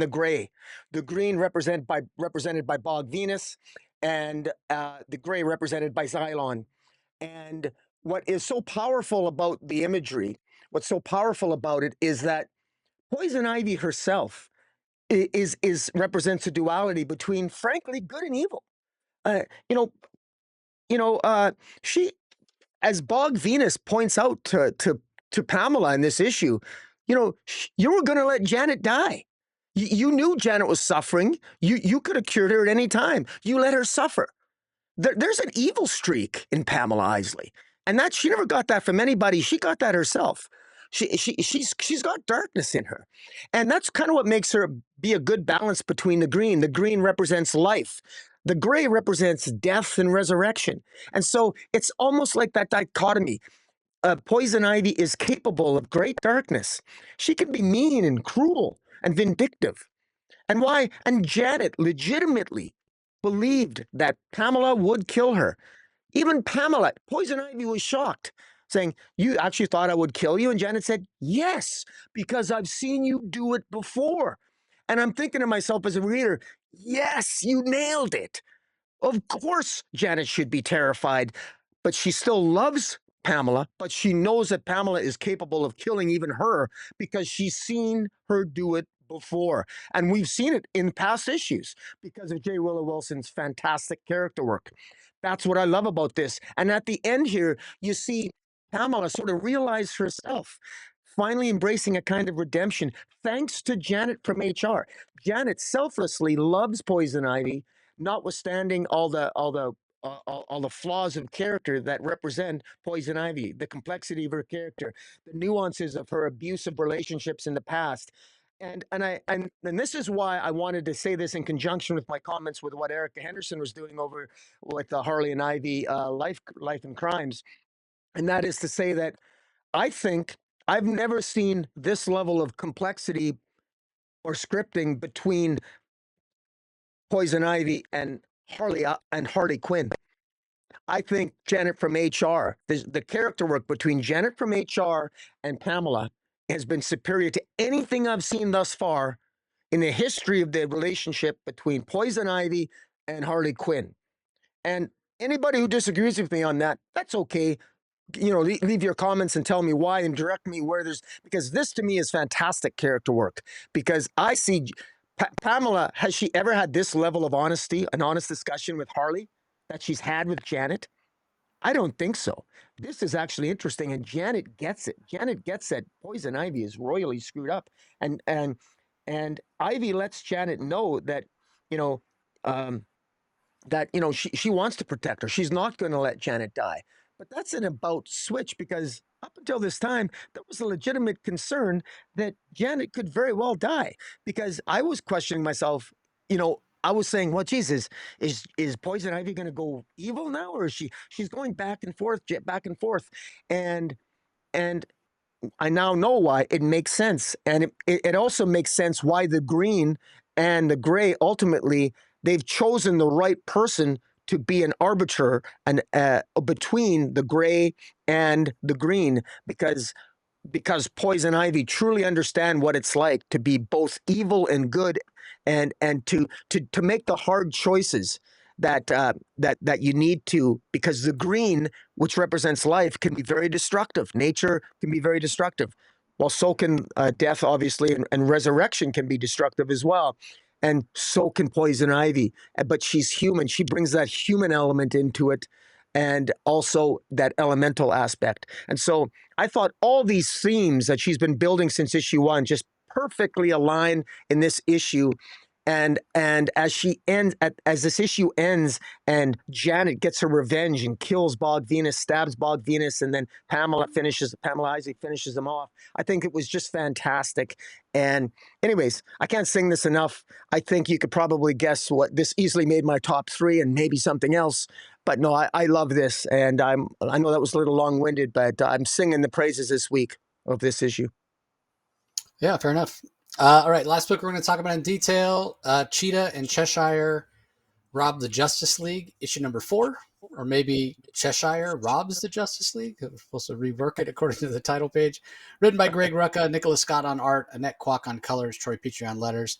gray. The green represented by Bog Venus, and the gray represented by Xylon. And what is so powerful about the imagery, what's so powerful about it, is that Poison Ivy herself represents a duality between, frankly, good and evil. Uh, she, as Bog Venus points out to Pamela in this issue, you were going to let Janet die. You knew Janet was suffering. You could have cured her at any time. You let her suffer. There's an evil streak in Pamela Isley, and that she never got that from anybody. She got that herself. She's got darkness in her, and that's kind of what makes her be a good balance between the green. The green represents life. The gray represents death and resurrection. And so it's almost like that dichotomy. Poison Ivy is capable of great darkness. She can be mean and cruel and vindictive. And why? And Janet legitimately believed that Pamela would kill her. Even Pamela, Poison Ivy was shocked, saying, you actually thought I would kill you? And Janet said, yes, because I've seen you do it before. And I'm thinking to myself as a reader, Yes, you nailed it. Of course, Janet should be terrified, but she still loves Pamela, but she knows that Pamela is capable of killing even her because she's seen her do it before. And we've seen it in past issues because of J. Willow Wilson's fantastic character work. That's what I love about this. And at the end here, you see Pamela sort of realize herself, finally embracing a kind of redemption thanks to Janet from HR. Janet selflessly loves Poison Ivy, notwithstanding all the flaws of character that represent Poison Ivy, the complexity of her character, the nuances of her abusive relationships in the past. And this is why I wanted to say this in conjunction with my comments with what Erica Henderson was doing over with the Harley and Ivy life and crimes, and that is to say that I think I've never seen this level of complexity or scripting between Poison Ivy and Harley Quinn. I think Janet from HR, the character work between Janet from HR and Pamela has been superior to anything I've seen thus far in the history of the relationship between Poison Ivy and Harley Quinn. And anybody who disagrees with me on that, that's okay. Leave your comments and tell me why and direct me where because this to me is fantastic character work. Because I see Pamela, has she ever had this level of honesty, an honest discussion with Harley that she's had with Janet? I don't think so. This is actually interesting, and Janet gets it. Janet gets that Poison Ivy is royally screwed up, and Ivy lets Janet know that you know um, she wants to protect her. She's not going to let Janet die. But that's an about switch because up until this time, there was a legitimate concern that Janet could very well die. Because I was questioning myself, I was saying, well, Jesus, is Poison Ivy going to go evil now, or is she's going back and forth, and and I now know why it makes sense. And it also makes sense why the green and the gray ultimately they've chosen the right person to be an arbiter and between the gray and the green because Poison Ivy truly understand what it's like to be both evil and good and to make the hard choices that you need to, because the green, which represents life, can be very destructive. Nature can be very destructive. Well, so can death, obviously, and resurrection can be destructive as well. And so can Poison Ivy. But she's human. She brings that human element into it and also that elemental aspect. And so I thought all these themes that she's been building since issue one just perfectly align in this issue. And as this issue ends, and Janet gets her revenge and kills Bog Venus, stabs Bog Venus, and then Pamela Isaac finishes them off. I think it was just fantastic. And anyways, I can't sing this enough. I think you could probably guess what this easily made my top three and maybe something else. But no, I love this, and I know that was a little long-winded, but I'm singing the praises this week of this issue. Yeah, fair enough. All right, last book we're going to talk about in detail. Cheetah and Cheshire rob the Justice League, issue number 4. Or maybe Cheshire robs the Justice League. We're supposed to rework it according to the title page. Written by Greg Rucka, Nicola Scott on art, Annette Kwok on colors, Troy Petrie on letters.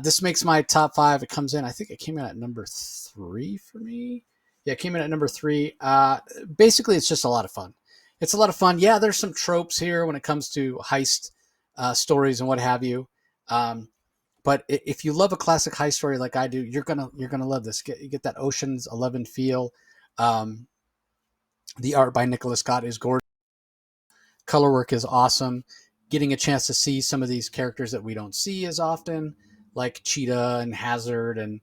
This makes my top 5. It comes in, I think it came in at number 3 for me. Yeah, it came in at number 3. Basically, it's just a lot of fun. It's a lot of fun. Yeah, there's some tropes here when it comes to heist stories and what have you. But if you love a classic heist story like I do, you're gonna love this. You get that Ocean's 11 feel. The art by Nicola Scott is gorgeous. Color work is awesome. Getting a chance to see some of these characters that we don't see as often, like Cheetah and Hazard and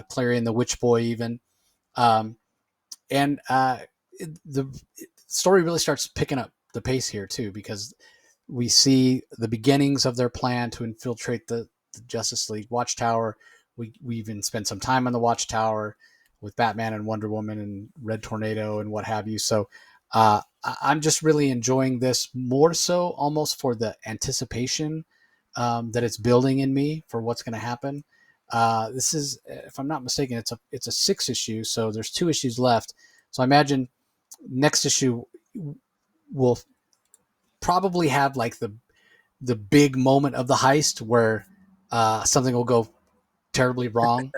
Clarion the Witch Boy, even. The story really starts picking up the pace here too, because we see the beginnings of their plan to infiltrate the Justice League Watchtower. We even spend some time on the Watchtower with Batman and Wonder Woman and Red Tornado and what have you. So I'm just really enjoying this, more so almost for the anticipation that it's building in me for what's going to happen. This is, if I'm not mistaken, it's a 6 issue, so there's 2 issues left. So I imagine next issue will probably have like the big moment of the heist where something will go terribly wrong.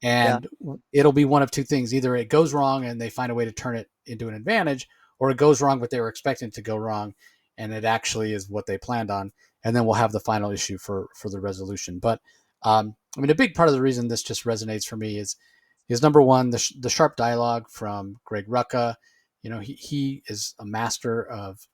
Yeah. And it'll be one of two things. Either it goes wrong and they find a way to turn it into an advantage, or it goes wrong, but they were expecting it to go wrong, and it actually is what they planned on. And then we'll have the final issue for the resolution. But I mean, a big part of the reason this just resonates for me is number one, the sharp dialogue from Greg Rucka. You know, he is a master of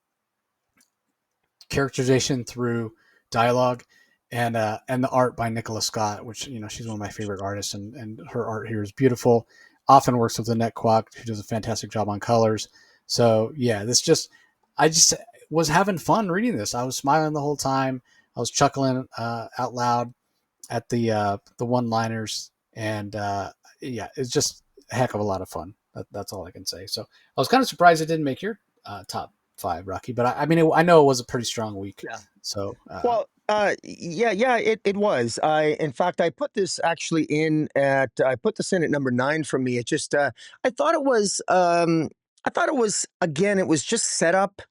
characterization through dialogue, and the art by Nicola Scott, which, you know, she's one of my favorite artists, and her art here is beautiful. Often works with Annette Kwok, who does a fantastic job on colors. So yeah, I just was having fun reading this. I was smiling the whole time. I was chuckling out loud at the one liners, and yeah, it's just a heck of a lot of fun. That's all I can say. So I was kind of surprised it didn't make your top five, Rocky, but I mean, I know it was a pretty strong week. Yeah. So Well, yeah, it was. In fact, I put this actually I put this in at number 9 for me. It just, I thought it was, again, it was just set up.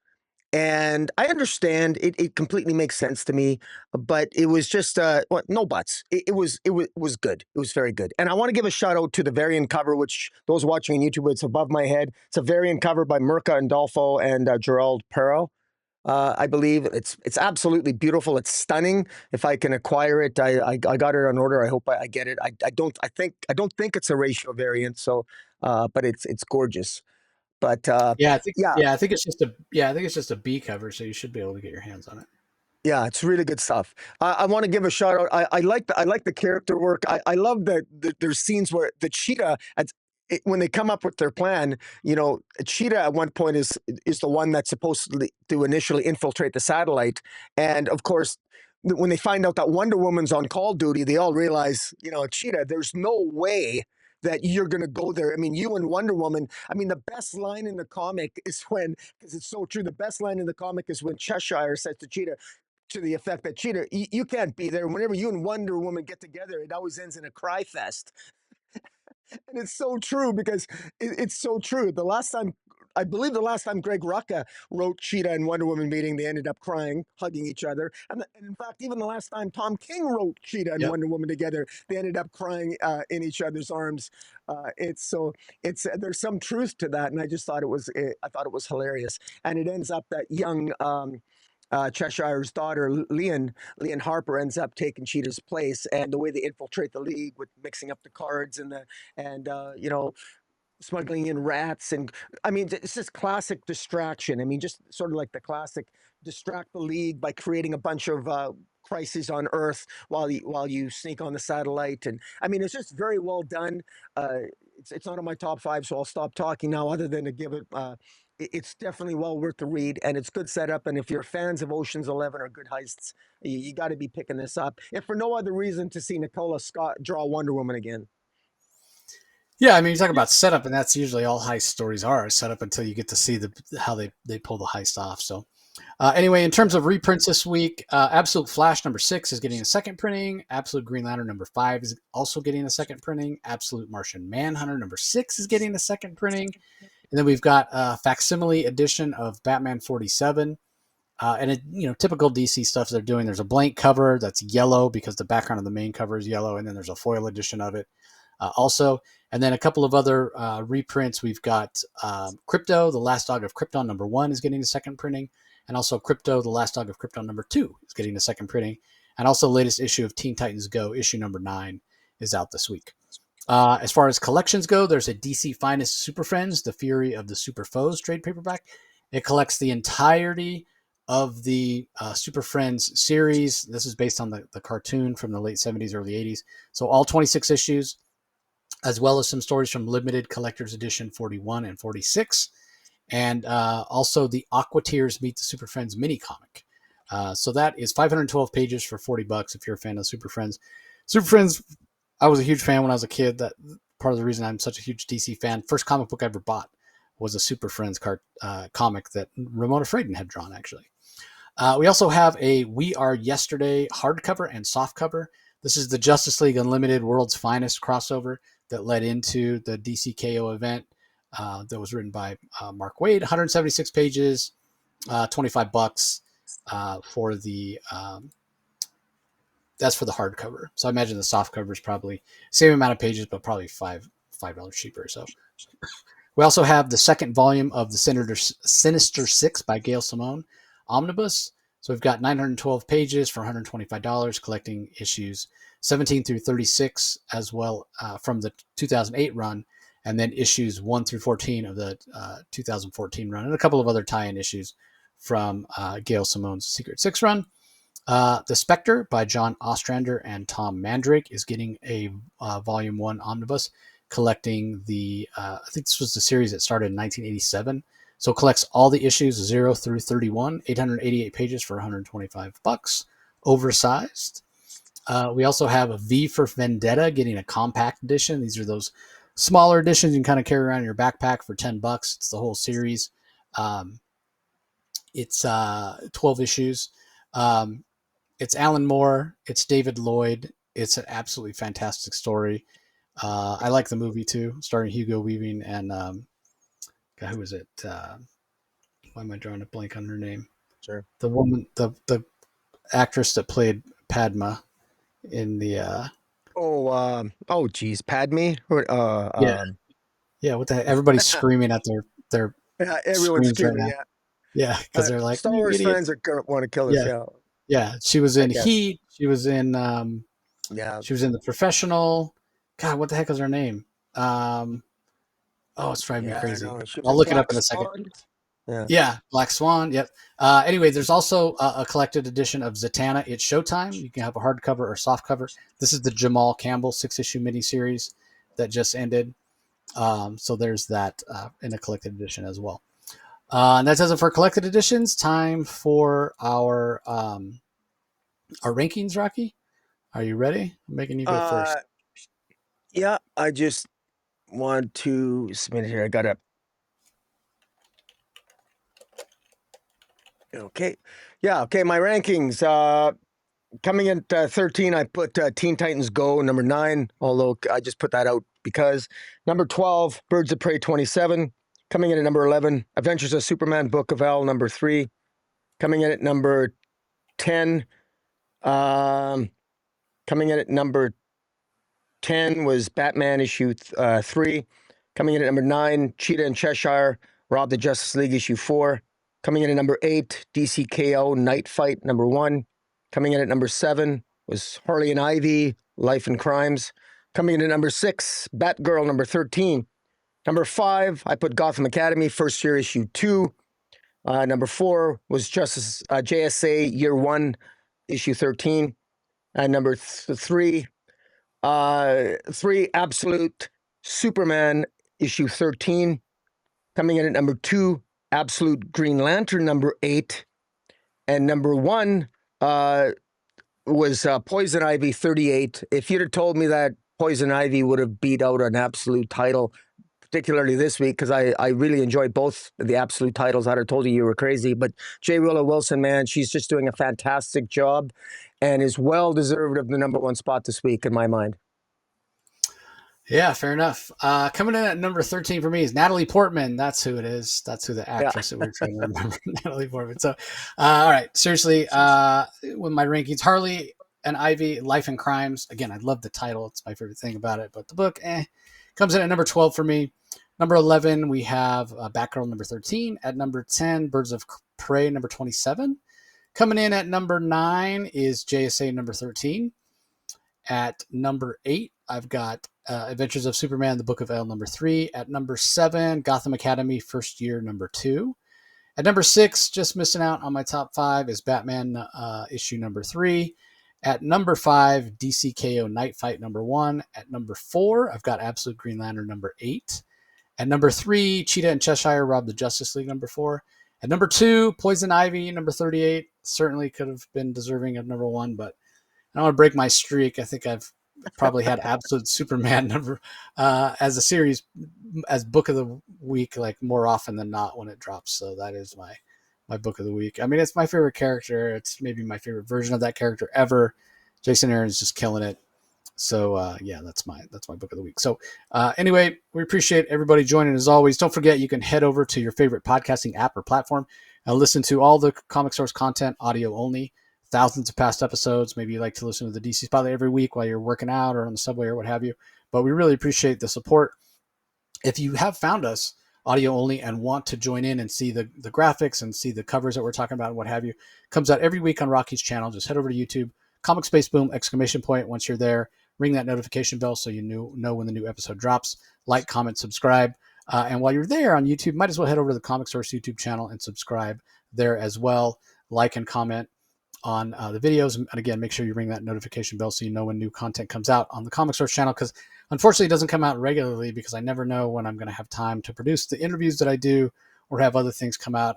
And I understand it completely makes sense to me, but it was just no buts. It was good. It was very good. And I want to give a shout out to the variant cover, which those watching on YouTube, it's above my head. It's a variant cover by Mirka Andolfo and Gerald Perro. I believe it's absolutely beautiful. It's stunning. If I can acquire it, I got it on order. I hope I get it. I don't think it's a ratio variant. So, but it's gorgeous. But yeah, yeah, I think it's just a B cover, so you should be able to get your hands on it. yeah, it's really good stuff. I want to give a shout out. I like the character work. I love that there's scenes where the cheetah when they come up with their plan, you know, Cheetah at one point is the one that's supposed to initially infiltrate the satellite, and of course, when they find out that Wonder Woman's on call duty, they all realize, you know, Cheetah, there's no way that you're going to go there. I mean, you and Wonder Woman. I mean, the best line in the comic is when, because it's so true. The best line in the comic is when Cheshire says to Cheetah, to the effect that Cheetah, you can't be there. Whenever you and Wonder Woman get together, it always ends in a cry fest. And it's so true because it's so true. I believe the last time Greg Rucka wrote Cheetah and Wonder Woman meeting, they ended up crying, hugging each other. And in fact, even the last time Tom King wrote Cheetah and Yep. Wonder Woman together, they ended up crying in each other's arms. There's some truth to that, and I just thought I thought it was hilarious. And it ends up that young Cheshire's daughter, Leon Harper, ends up taking Cheetah's place, and the way they infiltrate the league with mixing up the cards and you know, smuggling in rats, and I mean, it's just classic distraction. I mean, just sort of like the classic distract the league by creating a bunch of crises on Earth while you sneak on the satellite. And I mean, it's just very well done. It's not on my top 5, so I'll stop talking now. Other than to give it. It's definitely well worth the read, and it's good setup. And if you're fans of Ocean's 11 or good heists, you got to be picking this up. If for no other reason to see Nicola Scott draw Wonder Woman again. Yeah, I mean, you talk about setup, and that's usually all heist stories are set up until you get to see how they pull the heist off. So, anyway, in terms of reprints this week, Absolute Flash number 6 is getting a second printing. Absolute Green Lantern number 5 is also getting a second printing. Absolute Martian Manhunter number 6 is getting a second printing. And then we've got a facsimile edition of Batman 47. And it, you know, typical DC stuff they're doing. There's a blank cover that's yellow because the background of the main cover is yellow, and then there's a foil edition of it also. And then a couple of other reprints. We've got Crypto, The Last Dog of Krypton number 1 is getting a second printing, and also Crypto, The Last Dog of Krypton number 2 is getting a second printing, and also the latest issue of Teen Titans Go, issue number 9, is out this week. As far as collections go, there's a DC Finest Super Friends, The Fury of the Super Foes trade paperback. It collects the entirety of the Super Friends series. This is based on the cartoon from the late 70s, early 80s. So all 26 issues, as well as some stories from Limited Collector's Edition 41 and 46. And also the Aquateers Meet the Super Friends mini comic. So that is 512 pages for $40 if you're a fan of Super Friends. Super Friends, I was a huge fan when I was a kid. That part of the reason I'm such a huge DC fan. First comic book I ever bought was a Super Friends comic that Ramona Fradon had drawn, actually. We also have a We Are Yesterday hardcover and softcover. This is the Justice League Unlimited World's Finest crossover that led into the DCKO event that was written by Mark Waid. 176 pages, $25 for the That's for the hardcover. So I imagine the soft cover is probably same amount of pages, but probably $5 cheaper. So we also have the second volume of the Sinister Six by Gail Simone omnibus. So we've got 912 pages for $125, collecting issues 17 through 36, as well from the 2008 run, and then issues 1 through 14 of the 2014 run, and a couple of other tie-in issues from Gail Simone's Secret Six run. The Spectre by John Ostrander and Tom Mandrake is getting a Volume 1 omnibus, collecting the, I think this was the series that started in 1987. So it collects all the issues 0 through 31, 888 pages for $125, oversized. We also have a V for Vendetta getting a compact edition. These are those smaller editions you can kind of carry around in your backpack for $10. It's the whole series. It's 12 issues. It's Alan Moore. It's David Lloyd. It's an absolutely fantastic story. I like the movie too, starring Hugo Weaving and God, who was it? Why am I drawing a blank on her name? Sure. The woman, the actress that played Padma in the. Geez, Padme. Yeah. What the heck? Everybody's screaming at their Yeah, everyone's screens right screaming. now. Yeah, because they're like Star "You Wars idiots." fans are gonna want to kill us. Yeah, yeah. She was in guess. Heat. She was in. Yeah. She was in The Professional. God, what the heck is her name? It's driving me crazy. I'll look it up in a second. Yeah, Black Swan. Yep. Anyway, there's also a collected edition of Zatanna. It's Showtime. You can have a hardcover or soft cover. This is the Jamal Campbell 6-issue miniseries that just ended. So there's that in a collected edition as well. And that does it for collected editions. Time for our rankings, Rocky. Are you ready? I'm making you go first. Yeah, I just want to submit it here. I got it. Okay. Yeah, okay, my rankings. Coming in at 13, I put Teen Titans Go, number 9, although I just put that out because. Number 12, Birds of Prey 27. Coming in at number 11, Adventures of Superman, Book of L, number 3. Coming in at number 10, coming in at number 10 was Batman issue 3. Coming in at number 9, Cheetah and Cheshire, Rob the Justice League issue 4. Coming in at number 8, DCKO Knightfight number 1. Coming in at number 7 was Harley and Ivy, Life and Crimes. Coming in at number 6, Batgirl number 13. Number 5, I put Gotham Academy, first year issue 2. Number 4 was Justice JSA year 1, issue 13. And number 3, Absolute Superman issue 13. Coming in at number 2, Absolute Green Lantern number 8. And number 1 was Poison Ivy 38. If you'd have told me that Poison Ivy would have beat out an Absolute title, particularly this week, because I really enjoyed both the Absolute titles, I'd have told you were crazy. But Willow, man, she's just doing a fantastic job and is well deserved of the number 1 spot this week in my mind. Yeah, fair enough. Coming in at number 13 for me is Natalie Portman. That's who it is. That's who the actress that we're trying to remember, Natalie Portman. So, all right, seriously, with my rankings, Harley and Ivy, Life and Crimes. Again, I love the title. It's my favorite thing about it. But the book, comes in at number 12 for me. Number 11, we have Batgirl number 13. At number 10, Birds of Prey number 27. Coming in at number 9 is JSA number 13. At number 8, I've got Adventures of Superman, the Book of L, number 3. At number 7, Gotham Academy, first year, number 2. At number 6, just missing out on my top 5, is Batman issue number 3. At number 5, DCKO Night Fight number 1. At number 4, I've got Absolute Green Lantern number 8. At number 3, Cheetah and Cheshire, Rob the Justice League number 4. At number 2, Poison Ivy number 38. Certainly could have been deserving of number 1, but I don't want to break my streak. I think I've probably had Absolute Superman number as a series, as book of the week, like more often than not when it drops. So that is my book of the week. I mean, it's my favorite character. It's maybe my favorite version of that character ever. Jason Aaron's just killing it. So yeah, that's my book of the week. So anyway, we appreciate everybody joining as always. Don't forget, you can head over to your favorite podcasting app or platform and listen to all the Comic Source content audio only thousands of past episodes. Maybe you like to listen to the DC Spotlight every week while you're working out or on the subway or what have you. But we really appreciate the support. If you have found us audio only and want to join in and see the graphics and see the covers that we're talking about and what have you, comes out every week on Rocky's channel. Just head over to YouTube, Comic Space Boom, ! Once you're there, ring that notification bell so you know when the new episode drops. Like, comment, subscribe. And while you're there on YouTube, might as well head over to the Comic Source YouTube channel and subscribe there as well. Like and comment on the videos. And again, make sure you ring that notification bell so you know when new content comes out on the Comic Source channel, because unfortunately it doesn't come out regularly because I never know when I'm going to have time to produce the interviews that I do or have other things come out.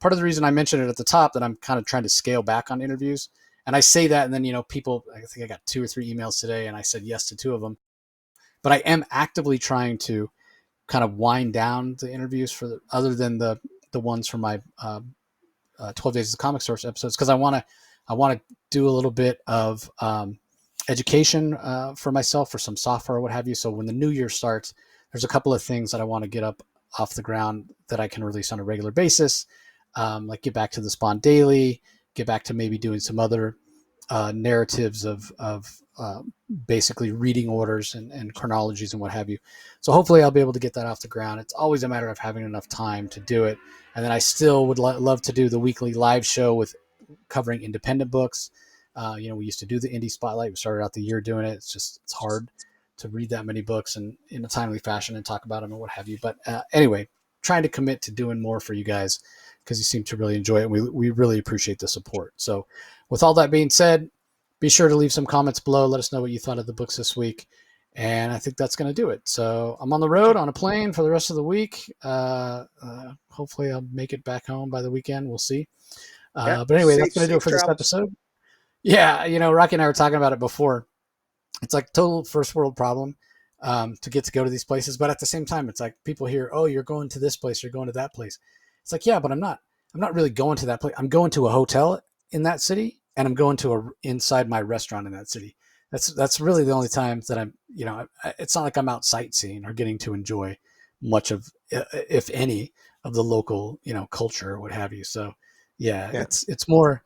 Part of the reason I mentioned it at the top that I'm kind of trying to scale back on interviews, and I say that, and then, people, I think I got 2 or 3 emails today and I said yes to 2 of them, but I am actively trying to kind of wind down the interviews other than the ones from my 12 Days of the Comic Source episodes, because I want to do a little bit of education for myself for some software or what have you. So when the new year starts, there's a couple of things that I want to get up off the ground that I can release on a regular basis, like get back to the Spawn Daily, get back to maybe doing some other narratives of basically reading orders and chronologies and what have you. So hopefully I'll be able to get that off the ground. It's always a matter of having enough time to do it. And then I still would love to do the weekly live show with covering independent books. We used to do the Indie Spotlight. We started out the year doing it. It's hard to read that many books and in a timely fashion and talk about them and what have you. But anyway, trying to commit to doing more for you guys because you seem to really enjoy it. And we really appreciate the support. So with all that being said, be sure to leave some comments below. Let us know what you thought of the books this week. And I think that's going to do it. So I'm on the road on a plane for the rest of the week. Hopefully I'll make it back home by the weekend. We'll see. But anyway, that's going to do it for this episode. Yeah, Rocky and I were talking about it before. It's like total first world problem to go to these places. But at the same time, it's like people hear, oh, you're going to this place, you're going to that place. It's like, yeah, but I'm not really going to that place. I'm going to a hotel in that city, and I'm going to inside my restaurant in that city. That's really the only times that I'm, it's not like I'm out sightseeing or getting to enjoy much of, if any, of the local, culture or what have you. So yeah. It's more,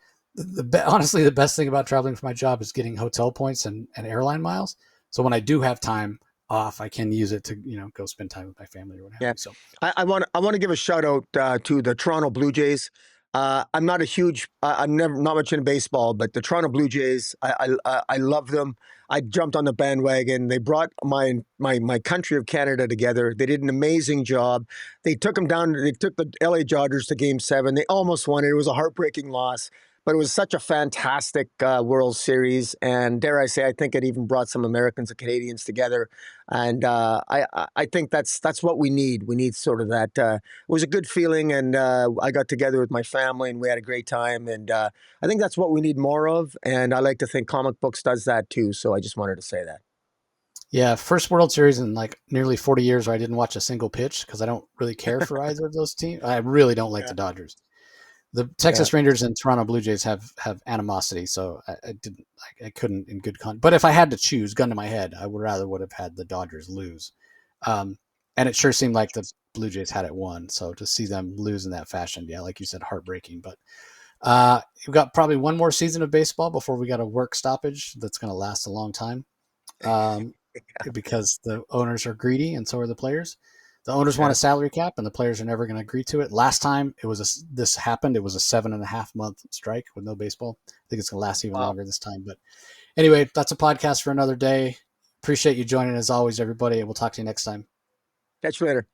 honestly, the best thing about traveling for my job is getting hotel points and airline miles. So when I do have time off, I can use it to, go spend time with my family or what have you. So I want to give a shout out to the Toronto Blue Jays. I'm not a huge, I'm not much into baseball, but the Toronto Blue Jays, I love them. I jumped on the bandwagon. They brought my country of Canada together. They did an amazing job. They took the LA Dodgers to Game 7. They almost won it. It was a heartbreaking loss, but it was such a fantastic World Series. And dare I say, I think it even brought some Americans and Canadians together. And I think that's what we need. We need sort of that. It was a good feeling, and I got together with my family, and we had a great time. And I think that's what we need more of. And I like to think comic books does that too. So I just wanted to say that. Yeah, first World Series in like nearly 40 years where I didn't watch a single pitch because I don't really care for either of those teams. I really don't like the Dodgers. The Texas Rangers and Toronto Blue Jays have animosity, so I couldn't in good con. But if I had to choose, gun to my head, I would have had the Dodgers lose. And it sure seemed like the Blue Jays had it won. So to see them lose in that fashion, yeah, like you said, heartbreaking. But we've got probably one more season of baseball before we got a work stoppage that's going to last a long time. Because the owners are greedy and so are the players. The owners want a salary cap, and the players are never going to agree to it. Last time this happened, it was a 7.5 month strike with no baseball. I think it's going to last even longer this time. But anyway, that's a podcast for another day. Appreciate you joining as always, everybody. We'll talk to you next time. Catch you later.